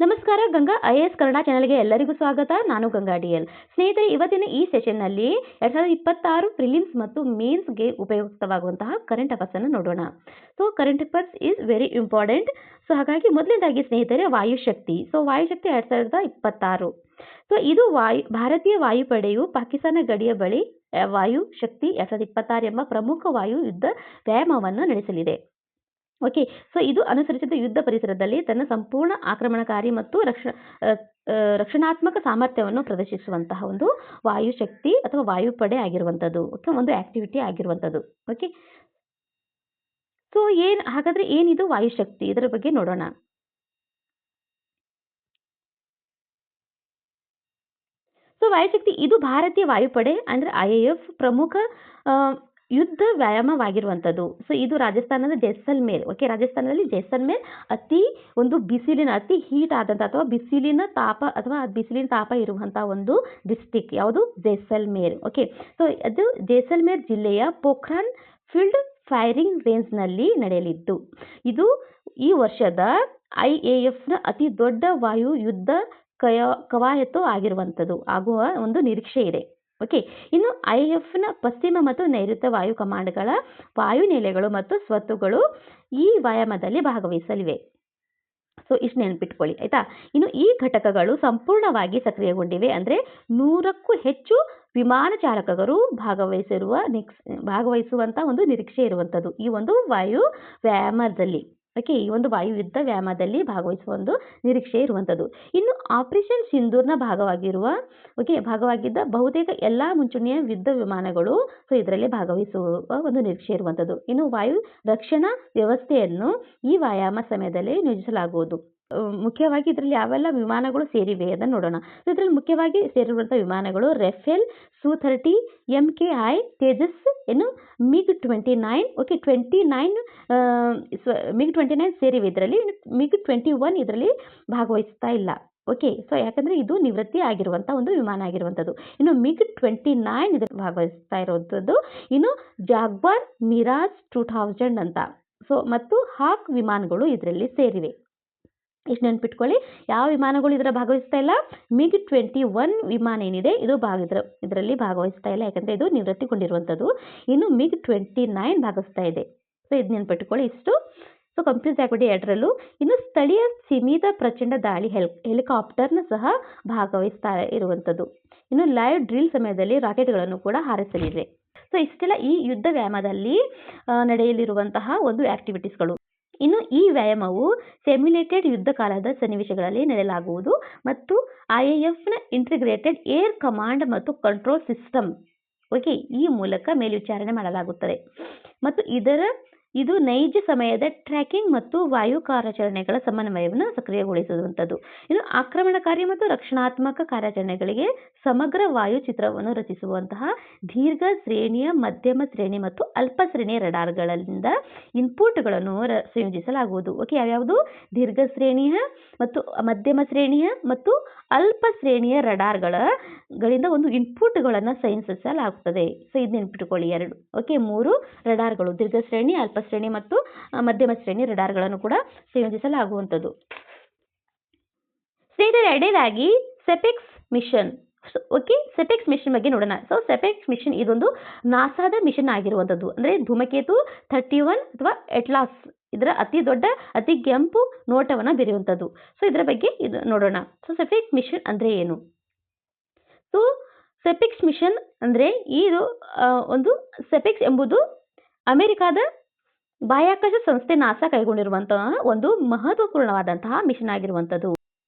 ನಮಸ್ಕಾರ, ಗಂಗಾ ಐಎಎಸ್ ಕನ್ನಡ ಚಾನೆಲ್ಗೆ ಎಲ್ಲರಿಗೂ ಸ್ವಾಗತ. ನಾನು ಗಂಗಾ ಡಿಎಲ್. ಸ್ನೇಹಿತರೆ, ಇವತ್ತಿನ ಈ ಸೆಷನ್ನಲ್ಲಿ 2026 ಪ್ರಿಲಿಮ್ಸ್ ಮತ್ತು ಮೇನ್ಸ್ಗೆ ಉಪಯುಕ್ತವಾಗುವಂತಹ ಕರೆಂಟ್ ಅಫೇರ್ಸ್ ಅನ್ನು ನೋಡೋಣ. So current affairs is very important. So ಹಾಗಾಗಿ ಮೊದಲನೇದಾಗಿ ಸ್ನೇಹಿತರೆ, ವಾಯುಶಕ್ತಿ. ಸೊ ವಾಯುಶಕ್ತಿ 2026. ಸೊ ಇದು ಭಾರತೀಯ ವಾಯುಪಡೆಯು ಪಾಕಿಸ್ತಾನ ಗಡಿಯ ಬಳಿ ವಾಯುಶಕ್ತಿ 2026 ಎಂಬ ಪ್ರಮುಖ ವಾಯು ಯುದ್ಧ ವ್ಯಾಯಾಮವನ್ನು ನಡೆಸಲಿದೆ. ಓಕೆ, ಸೊ ಇದು ಅನುಸರಿಸಿದ ಯುದ್ಧ ಪರಿಸರದಲ್ಲಿ ತನ್ನ ಸಂಪೂರ್ಣ ಆಕ್ರಮಣಕಾರಿ ಮತ್ತು ರಕ್ಷಣಾತ್ಮಕ ಸಾಮರ್ಥ್ಯವನ್ನು ಪ್ರದರ್ಶಿಸುವಂತಹ ಒಂದು ವಾಯುಶಕ್ತಿ ಅಥವಾ ವಾಯುಪಡೆ ಆಗಿರುವಂಥದ್ದು. ಓಕೆ, ಒಂದು ಆಕ್ಟಿವಿಟಿ ಆಗಿರುವಂಥದ್ದು. ಓಕೆ, ಸೊ ಹಾಗಾದ್ರೆ ಏನಿದು ವಾಯುಶಕ್ತಿ, ಇದರ ಬಗ್ಗೆ ನೋಡೋಣ. ಸೊ ವಾಯುಶಕ್ತಿ ಇದು ಭಾರತೀಯ ವಾಯುಪಡೆ ಅಂದ್ರೆ IAF ಪ್ರಮುಖ ಯುದ್ಧ ವ್ಯಾಯಾಮವಾಗಿರುವಂಥದ್ದು. ಸೊ ಇದು ರಾಜಸ್ಥಾನದ ಜೈಸಲ್ಮೇರ್. ಓಕೆ, ರಾಜಸ್ಥಾನದಲ್ಲಿ ಜೈಸಲ್ಮೇರ್ ಅತಿ ಹೀಟ್ ಆದಂಥ ಅಥವಾ ಬಿಸಿಲಿನ ತಾಪ ಇರುವಂತಹ ಒಂದು ಡಿಸ್ಟಿಕ್ ಯಾವುದು? ಜೈಸಲ್ಮೇರ್. ಓಕೆ, ಸೊ ಅದು ಜೈಸಲ್ಮೇರ್ ಜಿಲ್ಲೆಯ ಪೋಖ್ರಾನ್ ಫೀಲ್ಡ್ ಫೈರಿಂಗ್ ರೇಂಜ್ನಲ್ಲಿ ನಡೆಯಲಿದ್ದು, ಇದು ಈ ವರ್ಷದ IAFನ ಅತಿ ದೊಡ್ಡ ವಾಯು ಯುದ್ಧ ಕವಾಯತು ಆಗುವ ಒಂದು ನಿರೀಕ್ಷೆ ಇದೆ. ಓಕೆ, ಇನ್ನು IAFನ ಪಶ್ಚಿಮ ಮತ್ತು ನೈಋತ್ಯ ವಾಯು ಕಮಾಂಡ್ಗಳ ವಾಯುನೆಲೆಗಳು ಮತ್ತು ಸ್ವತ್ತುಗಳು ಈ ವ್ಯಾಯಾಮದಲ್ಲಿ ಭಾಗವಹಿಸಲಿವೆ. ಸೊ ಇಷ್ಟು ನೆನಪಿಟ್ಕೊಳ್ಳಿ, ಆಯ್ತಾ. ಇನ್ನು ಈ ಘಟಕಗಳು ಸಂಪೂರ್ಣವಾಗಿ ಸಕ್ರಿಯಗೊಂಡಿವೆ. ಅಂದ್ರೆ 100ಕ್ಕೂ ಹೆಚ್ಚು ವಿಮಾನ ಚಾಲಕರು ಭಾಗವಹಿಸುವಂತ ಒಂದು ನಿರೀಕ್ಷೆ ಇರುವಂತದ್ದು ಈ ಒಂದು ವಾಯು ವ್ಯಾಯಾಮದಲ್ಲಿ. ಓಕೆ, ಈ ಒಂದು ವಾಯು ಯುದ್ಧ ವ್ಯಾಯಾಮದಲ್ಲಿ ಭಾಗವಹಿಸುವ ಒಂದು ನಿರೀಕ್ಷೆ ಇರುವಂಥದ್ದು. ಇನ್ನು ಆಪರೇಷನ್ ಸಿಂಧೂರ್ನ ಭಾಗವಾಗಿದ್ದ ಬಹುತೇಕ ಎಲ್ಲಾ ಮುಂಚೂಣಿಯ ಯುದ್ಧ ವಿಮಾನಗಳು ಸೊ ಇದರಲ್ಲಿ ಭಾಗವಹಿಸುವ ಒಂದು ನಿರೀಕ್ಷೆ ಇರುವಂಥದ್ದು. ಇನ್ನು ವಾಯು ರಕ್ಷಣಾ ವ್ಯವಸ್ಥೆಯನ್ನು ಈ ವ್ಯಾಯಾಮ ಸಮಯದಲ್ಲಿ ನಿಯೋಜಿಸಲಾಗುವುದು. ಮುಖ್ಯವಾಗಿ ಇದರಲ್ಲಿ ಯಾವೆಲ್ಲ ವಿಮಾನಗಳು ಸೇರಿವೆ ಅದನ್ನು ನೋಡೋಣ. ಇದರಲ್ಲಿ ಮುಖ್ಯವಾಗಿ ಸೇರಿರುವಂತಹ ವಿಮಾನಗಳು Rafale, Su-30, MKI, Tejas, MiG-29. Okay, MiG-29 ಸೇರಿವೆ ಇದರಲ್ಲಿ. MiG-21 ಇದರಲ್ಲಿ ಭಾಗವಹಿಸ್ತಾ ಇಲ್ಲ. ಓಕೆ, ಸೊ ಯಾಕಂದ್ರೆ ಇದು ನಿವೃತ್ತಿ ಆಗಿರುವಂತಹ ಒಂದು ವಿಮಾನ ಆಗಿರುವಂಥದ್ದು. ಇನ್ನು MiG-29 ಇದರಲ್ಲಿ ಭಾಗವಹಿಸ್ತಾ ಇರುವಂಥದ್ದು. ಇನ್ನು ಜಾಗ್ವಾರ್ ಮಿರಾಜ್ 2000 ಅಂತ ಸೊ ಮತ್ತು ಹಾಕ್ ವಿಮಾನಗಳು ಇದರಲ್ಲಿ ಸೇರಿವೆ. ಇಷ್ಟು ನೆನ್ಪಿಟ್ಕೊಳ್ಳಿ, ಯಾವ ವಿಮಾನಗಳು ಇದರ ಭಾಗವಹಿಸ್ತಾ ಇಲ್ಲ? MiG-21 ವಿಮಾನ ಏನಿದೆ ಇದು ಇದರಲ್ಲಿ ಭಾಗವಹಿಸ್ತಾ ಇಲ್ಲ, ಯಾಕಂದ್ರೆ ಇದು ನಿವೃತ್ತಿಗೊಂಡಿರುವಂಥದ್ದು. ಇನ್ನು MiG-29 ಭಾಗವಹಿಸ್ತಾ ಇದೆ. ಸೊ ಇದು ನೆನ್ಪಿಟ್ಕೊಳ್ಳಿ ಇಷ್ಟು. ಸೊ ಕಂಪ್ಲೀಟ್ ಆಗ್ಬಿಟ್ಟು ಎರಡರಲ್ಲೂ. ಇನ್ನು ಸ್ಥಳೀಯ ಸೀಮಿತ ಪ್ರಚಂಡ ದಾಳಿ ಹೆಲಿಕಾಪ್ಟರ್ನ ಸಹ ಭಾಗವಹಿಸ್ತಾ ಇರುವಂಥದ್ದು. ಇನ್ನು ಲೈವ್ ಡ್ರಿಲ್ ಸಮಯದಲ್ಲಿ ರಾಕೆಟ್ಗಳನ್ನು ಕೂಡ ಹಾರಿಸಲಿದೆ. ಸೊ ಇಷ್ಟೆಲ್ಲ ಈ ಯುದ್ಧ ವ್ಯಾಯಾಮದಲ್ಲಿ ನಡೆಯಲಿರುವಂತಹ ಒಂದು ಆಕ್ಟಿವಿಟೀಸ್ಗಳು. ಇನ್ನು ಈ ವ್ಯಾಯಾಮವು ಸಿಮ್ಯುಲೇಟೆಡ್ ಯುದ್ಧ ಕಾಲದ ಸನ್ನಿವೇಶಗಳಲ್ಲಿ ನಡೆಯಲಾಗುವುದು ಮತ್ತು IAFನ ಇಂಟಿಗ್ರೇಟೆಡ್ ಏರ್ ಕಮಾಂಡ್ ಮತ್ತು ಕಂಟ್ರೋಲ್ ಸಿಸ್ಟಮ್ ಓಕೆ ಈ ಮೂಲಕ ಮೇಲ್ವಿಚಾರಣೆ ಮಾಡಲಾಗುತ್ತದೆ ಮತ್ತು ಇದು ನೈಜ ಸಮಯದ ಟ್ರ್ಯಾಕಿಂಗ್ ಮತ್ತು ವಾಯು ಕಾರ್ಯಾಚರಣೆಗಳ ಸಮನ್ವಯವನ್ನು ಸಕ್ರಿಯಗೊಳಿಸುವಂಥದ್ದು. ಇನ್ನು ಆಕ್ರಮಣಕಾರಿ ಮತ್ತು ರಕ್ಷಣಾತ್ಮಕ ಕಾರ್ಯಾಚರಣೆಗಳಿಗೆ ಸಮಗ್ರ ವಾಯು ಚಿತ್ರವನ್ನು ರಚಿಸುವಂತಹ ದೀರ್ಘ ಶ್ರೇಣಿಯ, ಮಧ್ಯಮ ಶ್ರೇಣಿ ಮತ್ತು ಅಲ್ಪ ಶ್ರೇಣಿಯ ರಡಾರ್ಗಳಿಂದ ಇನ್ಪುಟ್ಗಳನ್ನು ಸಂಯೋಜಿಸಲಾಗುವುದು. ಓಕೆ, ಯಾವ್ಯಾವುದು? ದೀರ್ಘ ಶ್ರೇಣಿಯ ಮತ್ತು ಮಧ್ಯಮ ಶ್ರೇಣಿಯ ಮತ್ತು ಅಲ್ಪ ಶ್ರೇಣಿಯ ರಡಾರ್ಗಳಿಂದ ಒಂದು ಇನ್ಪುಟ್ಗಳನ್ನು ಸಂಯೋಜಿಸಲಾಗುತ್ತದೆ. ಸೊ ಇದು ನೆನ್ಪಿಟ್ಕೊಳ್ಳಿ ಎರಡು. ಓಕೆ, 3 ರಡಾರ್ಗಳು ದೀರ್ಘ ಶ್ರೇಣಿ, ಅಲ್ಪ ಶ್ರೇಣಿ ಮತ್ತು ಮಧ್ಯಮ ಶ್ರೇಣಿ ರಡಾರ್ಗಳನ್ನು ಕೂಡ ಸಂಯೋಜಿಸಲಾಗುವಂಥದ್ದು. ಸ್ನೇಹಿತರೆ, ಎರಡನೇದಾಗಿ ಸೆಪೆಕ್ಸ್ ಮಿಷನ್. ಓಕೆ, ಸೆಪೆಕ್ಸ್ ಮಿಷನ್ ಬಗ್ಗೆ ನೋಡೋಣ. ಸೊ ಸೆಪೆಕ್ಸ್ ಮಿಷನ್ ಇದೊಂದು ನಾಸಾದ ಮಿಷನ್ ಆಗಿರುವಂಥದ್ದು. ಅಂದ್ರೆ ಧೂಮಕೇತು 31 ಅಥವಾ ಎಟ್ಲಾಸ್ ಇದರ ಅತಿ ಕೆಂಪು ನೋಟವನ್ನು ಬೀರುವಂಥದ್ದು. ಸೊ ಇದರ ಬಗ್ಗೆ ಇದು ನೋಡೋಣ. ಸೊ ಸೆಪೆಕ್ಸ್ ಮಿಷನ್ ಅಂದ್ರೆ ಏನು? ಸೊ ಸೆಪೆಕ್ಸ್ ಮಿಷನ್ ಅಂದ್ರೆ ಇದು ಒಂದು ಸೆಪೆಕ್ಸ್ ಎಂಬುದು ಅಮೆರಿಕಾದ ಬಾಹ್ಯಾಕಾಶ ಸಂಸ್ಥೆ ನಾಸಾ ಕೈಗೊಂಡಿರುವಂತಹ ಒಂದು ಮಹತ್ವಪೂರ್ಣವಾದಂತಹ ಮಿಷನ್ ಆಗಿರುವಂಥದ್ದು.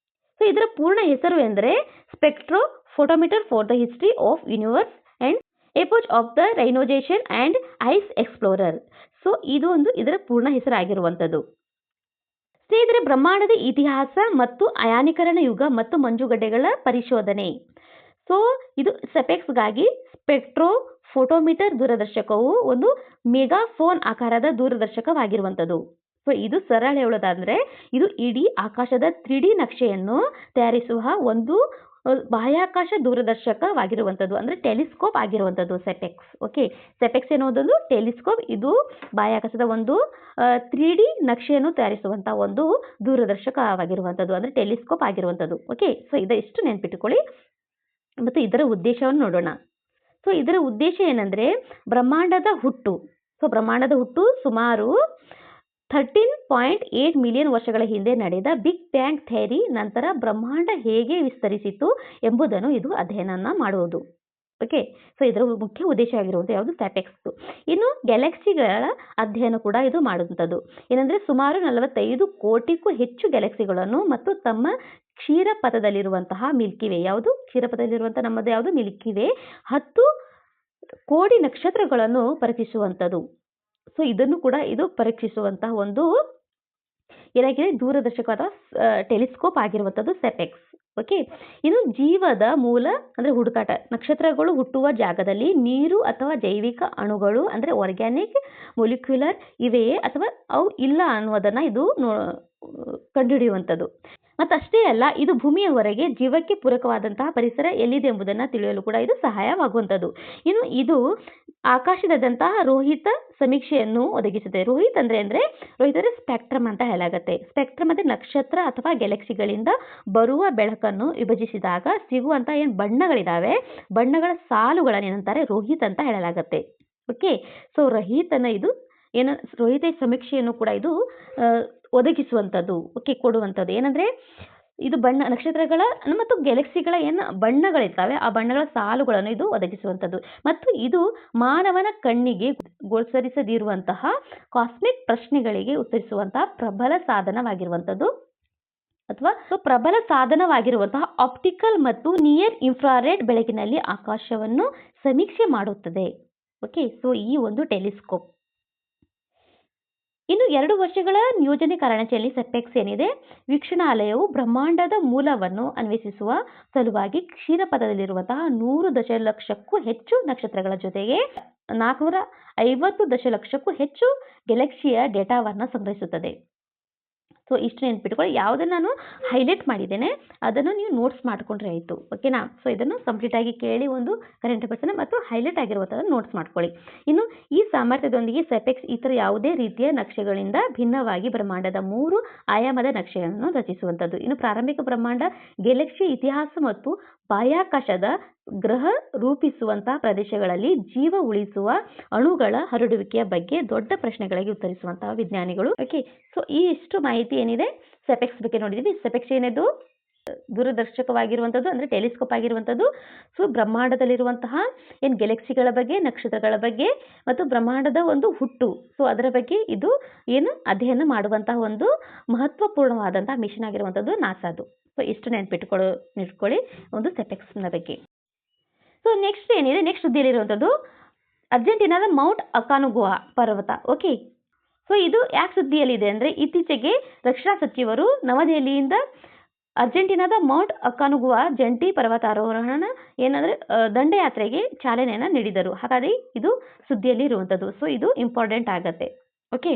ಸೊ ಇದರ ಪೂರ್ಣ ಹೆಸರು ಎಂದರೆ spectro photometer for the history of universe and epoch of the reionization and ice explorer. So ಇದು ಇದರ ಪೂರ್ಣ ಹೆಸರಾಗಿರುವಂಥದ್ದು. ಸ್ನೇಹಿತರೆ, ಬ್ರಹ್ಮಾಂಡದ ಇತಿಹಾಸ ಮತ್ತು ಅಯಾನೀಕರಣ ಯುಗ ಮತ್ತು ಮಂಜುಗಡ್ಡೆಗಳ ಪರಿಶೋಧನೆ. ಸೊ ಇದು ಸೆಪೆಕ್ಸ್ಗಾಗಿ ಸ್ಪೆಕ್ಟ್ರೋ ಫೋಟೋಮೀಟರ್ ದೂರದರ್ಶಕವು ಒಂದು ಮೆಗಾಫೋನ್ ಆಕಾರದ ದೂರದರ್ಶಕವಾಗಿರುವಂಥದ್ದು. ಸೊ ಇದು ಸರಳ ಹೇಳೋದಾದ್ರೆ ಇದು ಇಡೀ ಆಕಾಶದ 3D ನಕ್ಷೆಯನ್ನು ತಯಾರಿಸುವ ಒಂದು ಬಾಹ್ಯಾಕಾಶ ದೂರದರ್ಶಕವಾಗಿರುವಂಥದ್ದು, ಅಂದರೆ ಟೆಲಿಸ್ಕೋಪ್ ಆಗಿರುವಂಥದ್ದು ಸೆಪೆಕ್ಸ್. Okay, ಸೆಪೆಕ್ಸ್ ಎನ್ನುವುದೊಂದು telescope. ಇದು ಬಾಹ್ಯಾಕಾಶದ ಒಂದು 3D ನಕ್ಷೆಯನ್ನು ತಯಾರಿಸುವಂಥ ಒಂದು ದೂರದರ್ಶಕವಾಗಿರುವಂಥದ್ದು, ಅಂದರೆ ಟೆಲಿಸ್ಕೋಪ್ ಆಗಿರುವಂಥದ್ದು. ಓಕೆ, ಸೊ ಇದಿಷ್ಟು ನೆನ್ಪಿಟ್ಟುಕೊಳ್ಳಿ. ಮತ್ತು ಇದರ ಉದ್ದೇಶವನ್ನು ನೋಡೋಣ. ಸೊ ಇದರ ಉದ್ದೇಶ ಏನಂದರೆ ಬ್ರಹ್ಮಾಂಡದ ಹುಟ್ಟು. ಸೊ ಬ್ರಹ್ಮಾಂಡದ ಹುಟ್ಟು ಸುಮಾರು 13.8 ಮಿಲಿಯನ್ ವರ್ಷಗಳ ಹಿಂದೆ ನಡೆದ ಬಿಗ್ ಬ್ಯಾಂಗ್ ಥಿಯರಿ ನಂತರ ಬ್ರಹ್ಮಾಂಡ ಹೇಗೆ ವಿಸ್ತರಿಸಿತು ಎಂಬುದನ್ನು ಇದು ಅಧ್ಯಯನ ಮಾಡುವುದು. ಓಕೆ, ಸೊ ಇದರ ಮುಖ್ಯ ಉದ್ದೇಶ ಆಗಿರುವುದು ಯಾವುದು? ಸ್ಯಾಪೆಕ್ಸ್. ಇನ್ನು ಗ್ಯಾಲಕ್ಸಿಗಳ ಅಧ್ಯಯನ ಕೂಡ ಇದು ಮಾಡುವಂಥದ್ದು. ಏನಂದರೆ ಸುಮಾರು 45 ಕೋಟಿಗೂ ಹೆಚ್ಚು ಗ್ಯಾಲಕ್ಸಿಗಳನ್ನು ಮತ್ತು ತಮ್ಮ ಕ್ಷೀರಪಥದಲ್ಲಿರುವಂತಹ ಮಿಲ್ಕಿವೇ, ಯಾವುದು ಕ್ಷೀರಪಥದಲ್ಲಿರುವಂತಹ ನಮ್ಮದು ಯಾವುದು ಮಿಲ್ಕಿವೇ, 10 ಕೋಟಿ ನಕ್ಷತ್ರಗಳನ್ನು ಪರೀಕ್ಷಿಸುವಂಥದ್ದು. ಸೊ ಇದನ್ನು ಕೂಡ ಇದು ಪರೀಕ್ಷಿಸುವಂತಹ ಒಂದು ಏನಾಗಿದೆ ದೂರದರ್ಶಕವಾದ ಟೆಲಿಸ್ಕೋಪ್ ಆಗಿರುವಂಥದ್ದು ಸೆಪೆಕ್ಸ್. ಓಕೆ, ಇನ್ನು ಜೀವದ ಮೂಲ ಅಂದರೆ ಹುಡುಕಾಟ. ನಕ್ಷತ್ರಗಳು ಹುಟ್ಟುವ ಜಾಗದಲ್ಲಿ ನೀರು ಅಥವಾ ಜೈವಿಕ ಅಣುಗಳು ಅಂದರೆ ಆರ್ಗ್ಯಾನಿಕ್ ಮೊಲಿಕ್ಯುಲರ್ ಇವೆಯೇ ಅಥವಾ ಅವು ಇಲ್ಲ ಅನ್ನೋದನ್ನು ಇದು ಕಂಡುಹಿಡಿಯುವಂಥದ್ದು. ಮತ್ತು ಅಷ್ಟೇ ಅಲ್ಲ, ಇದು ಭೂಮಿಯ ಹೊರಗೆ ಜೀವಕ್ಕೆ ಪೂರಕವಾದಂತಹ ಪರಿಸರ ಎಲ್ಲಿದೆ ಎಂಬುದನ್ನು ತಿಳಿಯಲು ಕೂಡ ಇದು ಸಹಾಯವಾಗುವಂಥದ್ದು. ಇನ್ನು ಇದು ಆಕಾಶದಂತಹ ರೋಹಿತ ಸಮೀಕ್ಷೆಯನ್ನು ಒದಗಿಸುತ್ತೆ. ರೋಹಿತ್ ಅಂದರೆ ಸ್ಪೆಕ್ಟ್ರಮ್ ಅಂತ ಹೇಳಾಗತ್ತೆ. ಸ್ಪೆಕ್ಟ್ರಮ್ ಅಂದರೆ ನಕ್ಷತ್ರ ಅಥವಾ ಗ್ಯಾಲಕ್ಸಿಗಳಿಂದ ಬರುವ ಬೆಳಕನ್ನು ವಿಭಜಿಸಿದಾಗ ಸಿಗುವಂಥ ಏನು ಬಣ್ಣಗಳಿದ್ದಾವೆ, ಬಣ್ಣಗಳ ಸಾಲುಗಳನ್ನು ಏನಂತಾರೆ ರೋಹಿತ್ ಅಂತ ಹೇಳಲಾಗತ್ತೆ. ಓಕೆ, ಸೊ ರೋಹಿತ ಸಮೀಕ್ಷೆಯನ್ನು ಕೂಡ ಇದು ಒದಗಿಸುವಂಥದ್ದು. ಓಕೆ, ಕೊಡುವಂಥದ್ದು ಏನಂದರೆ ಇದು ನಕ್ಷತ್ರಗಳ ಮತ್ತು ಗ್ಯಾಲಕ್ಸಿಗಳ ಏನು ಬಣ್ಣಗಳಿರ್ತವೆ ಆ ಬಣ್ಣಗಳ ಸಾಲುಗಳನ್ನು ಇದು ಒದಗಿಸುವಂಥದ್ದು. ಮತ್ತು ಇದು ಮಾನವನ ಕಣ್ಣಿಗೆ ಗೋಚರಿಸದಿರುವಂತಹ ಕಾಸ್ಮಿಕ್ ಪ್ರಶ್ನೆಗಳಿಗೆ ಉತ್ತರಿಸುವಂತಹ ಪ್ರಬಲ ಸಾಧನವಾಗಿರುವಂಥದ್ದು ಅಥವಾ ಪ್ರಬಲ ಸಾಧನವಾಗಿರುವಂತಹ ಆಪ್ಟಿಕಲ್ ಮತ್ತು ನಿಯರ್ ಇನ್ಫ್ರಾರೆಡ್ ಬೆಳಕಿನಲ್ಲಿ ಆಕಾಶವನ್ನು ಸಮೀಕ್ಷೆ ಮಾಡುತ್ತದೆ. ಓಕೆ, ಸೊ ಈ ಒಂದು ಟೆಲಿಸ್ಕೋಪ್ ಇನ್ನು 2 ವರ್ಷಗಳ ನಿಯೋಜನೆ ಕಾರ್ಯಾಚರಣೆಯಲ್ಲಿ ಸೆಪೆಕ್ಸ್ ಏನಿದೆ ವೀಕ್ಷಣಾಲಯವು ಬ್ರಹ್ಮಾಂಡದ ಮೂಲವನ್ನು ಅನ್ವೇಷಿಸುವ ಸಲುವಾಗಿ ಕ್ಷೀರಪಥದಲ್ಲಿರುವಂತಹ 100 ದಶಲಕ್ಷಕ್ಕೂ ಹೆಚ್ಚು ನಕ್ಷತ್ರಗಳ ಜೊತೆಗೆ 450 ದಶಲಕ್ಷಕ್ಕೂ ಹೆಚ್ಚು ಗ್ಯಾಲಕ್ಸಿಯ ಡೇಟಾವನ್ನು ಸಂಗ್ರಹಿಸುತ್ತದೆ. ಸೊ ಇಷ್ಟು ನೆನ್ಪಿಟ್ಕೊಳ್ಳಿ. ಯಾವುದನ್ನು ನಾನು ಹೈಲೈಟ್ ಮಾಡಿದ್ದೇನೆ ಅದನ್ನು ನೀವು ನೋಟ್ಸ್ ಮಾಡ್ಕೊಂಡ್ರೆ ಆಯಿತು. ಓಕೆನಾ? ಸೊ ಇದನ್ನು ಕಂಪ್ಲೀಟಾಗಿ ಕೇಳಿ ಒಂದು ಕರೆಂಟ್ ಅಫೇರ್ಸನ್ನು ಮತ್ತು ಹೈಲೈಟ್ ಆಗಿರುವಂಥದ್ದು ನೋಟ್ಸ್ ಮಾಡ್ಕೊಳ್ಳಿ. ಇನ್ನು ಈ ಸಾಮರ್ಥ್ಯದೊಂದಿಗೆ ಸೆಪೆಕ್ಸ್ ಇತರ ಯಾವುದೇ ರೀತಿಯ ನಕ್ಷೆಗಳಿಂದ ಭಿನ್ನವಾಗಿ ಬ್ರಹ್ಮಾಂಡದ 3 ಆಯಾಮದ ನಕ್ಷೆಯನ್ನು ರಚಿಸುವಂಥದ್ದು. ಇನ್ನು ಪ್ರಾರಂಭಿಕ ಬ್ರಹ್ಮಾಂಡ ಗ್ಯಾಲಕ್ಸಿಯ ಇತಿಹಾಸ ಮತ್ತು ಬಾಹ್ಯಾಕಾಶದ ಗ್ರಹ ರೂಪಿಸುವಂತಹ ಪ್ರದೇಶಗಳಲ್ಲಿ ಜೀವ ಉಳಿಸುವ ಅಣುಗಳ ಹರಡುವಿಕೆಯ ಬಗ್ಗೆ ದೊಡ್ಡ ಪ್ರಶ್ನೆಗಳಿಗೆ ಉತ್ತರಿಸುವಂತಹ ವಿಜ್ಞಾನಿಗಳು. ಓಕೆ, ಸೊ ಈ ಇಷ್ಟು ಮಾಹಿತಿ ಏನಿದೆ ಸೆಪೆಕ್ಸ್ ಬಗ್ಗೆ ನೋಡಿದ್ದೀವಿ. ಸೆಪೆಕ್ಸ್ ಏನಿದು ದೂರದರ್ಶಕವಾಗಿರುವಂಥದ್ದು ಅಂದರೆ ಟೆಲಿಸ್ಕೋಪ್ ಆಗಿರುವಂಥದ್ದು. ಸೊ ಬ್ರಹ್ಮಾಂಡದಲ್ಲಿರುವಂತಹ ಏನು ಗ್ಯಾಲಕ್ಸಿಗಳ ಬಗ್ಗೆ, ನಕ್ಷತ್ರಗಳ ಬಗ್ಗೆ ಮತ್ತು ಬ್ರಹ್ಮಾಂಡದ ಒಂದು ಹುಟ್ಟು, ಸೊ ಅದರ ಬಗ್ಗೆ ಇದು ಏನು ಅಧ್ಯಯನ ಮಾಡುವಂತಹ ಒಂದು ಮಹತ್ವಪೂರ್ಣವಾದಂತಹ ಮಿಷನ್ ಆಗಿರುವಂಥದ್ದು ನಾಸಾದು. ಸೊ ಇಷ್ಟು ನೆನ್ಪಿಟ್ಕೊಳ್ಳಿ ಒಂದು ಸೆಪೆಕ್ಸ್ನ ಬಗ್ಗೆ. ಸೊ ನೆಕ್ಸ್ಟ್ ಏನಿದೆ, ನೆಕ್ಸ್ಟ್ ಸುದ್ದಿಯಲ್ಲಿರುವಂಥದ್ದು ಅರ್ಜೆಂಟೀನಾದ ಮೌಂಟ್ ಅಕಾನುಗುವಾ ಪರ್ವತ. ಓಕೆ, ಸೊ ಇದು ಯಾಕೆ ಸುದ್ದಿಯಲ್ಲಿದೆ ಅಂದರೆ ಇತ್ತೀಚೆಗೆ ರಕ್ಷಣಾ ಸಚಿವರು ನವದೆಹಲಿಯಿಂದ ಅರ್ಜೆಂಟೀನಾದ ಮೌಂಟ್ ಅಕಾನುಗುವಾ ಜಂಟಿ ಪರ್ವತಾರೋಹಣ ಏನಂದರೆ ದಂಡಯಾತ್ರೆಗೆ ಚಾಲನೆಯನ್ನು ನೀಡಿದರು. ಹಾಗಾಗಿ ಇದು ಸುದ್ದಿಯಲ್ಲಿ ಇರುವಂಥದ್ದು. ಸೊ ಇದು ಇಂಪಾರ್ಟೆಂಟ್ ಆಗತ್ತೆ. ಓಕೆ,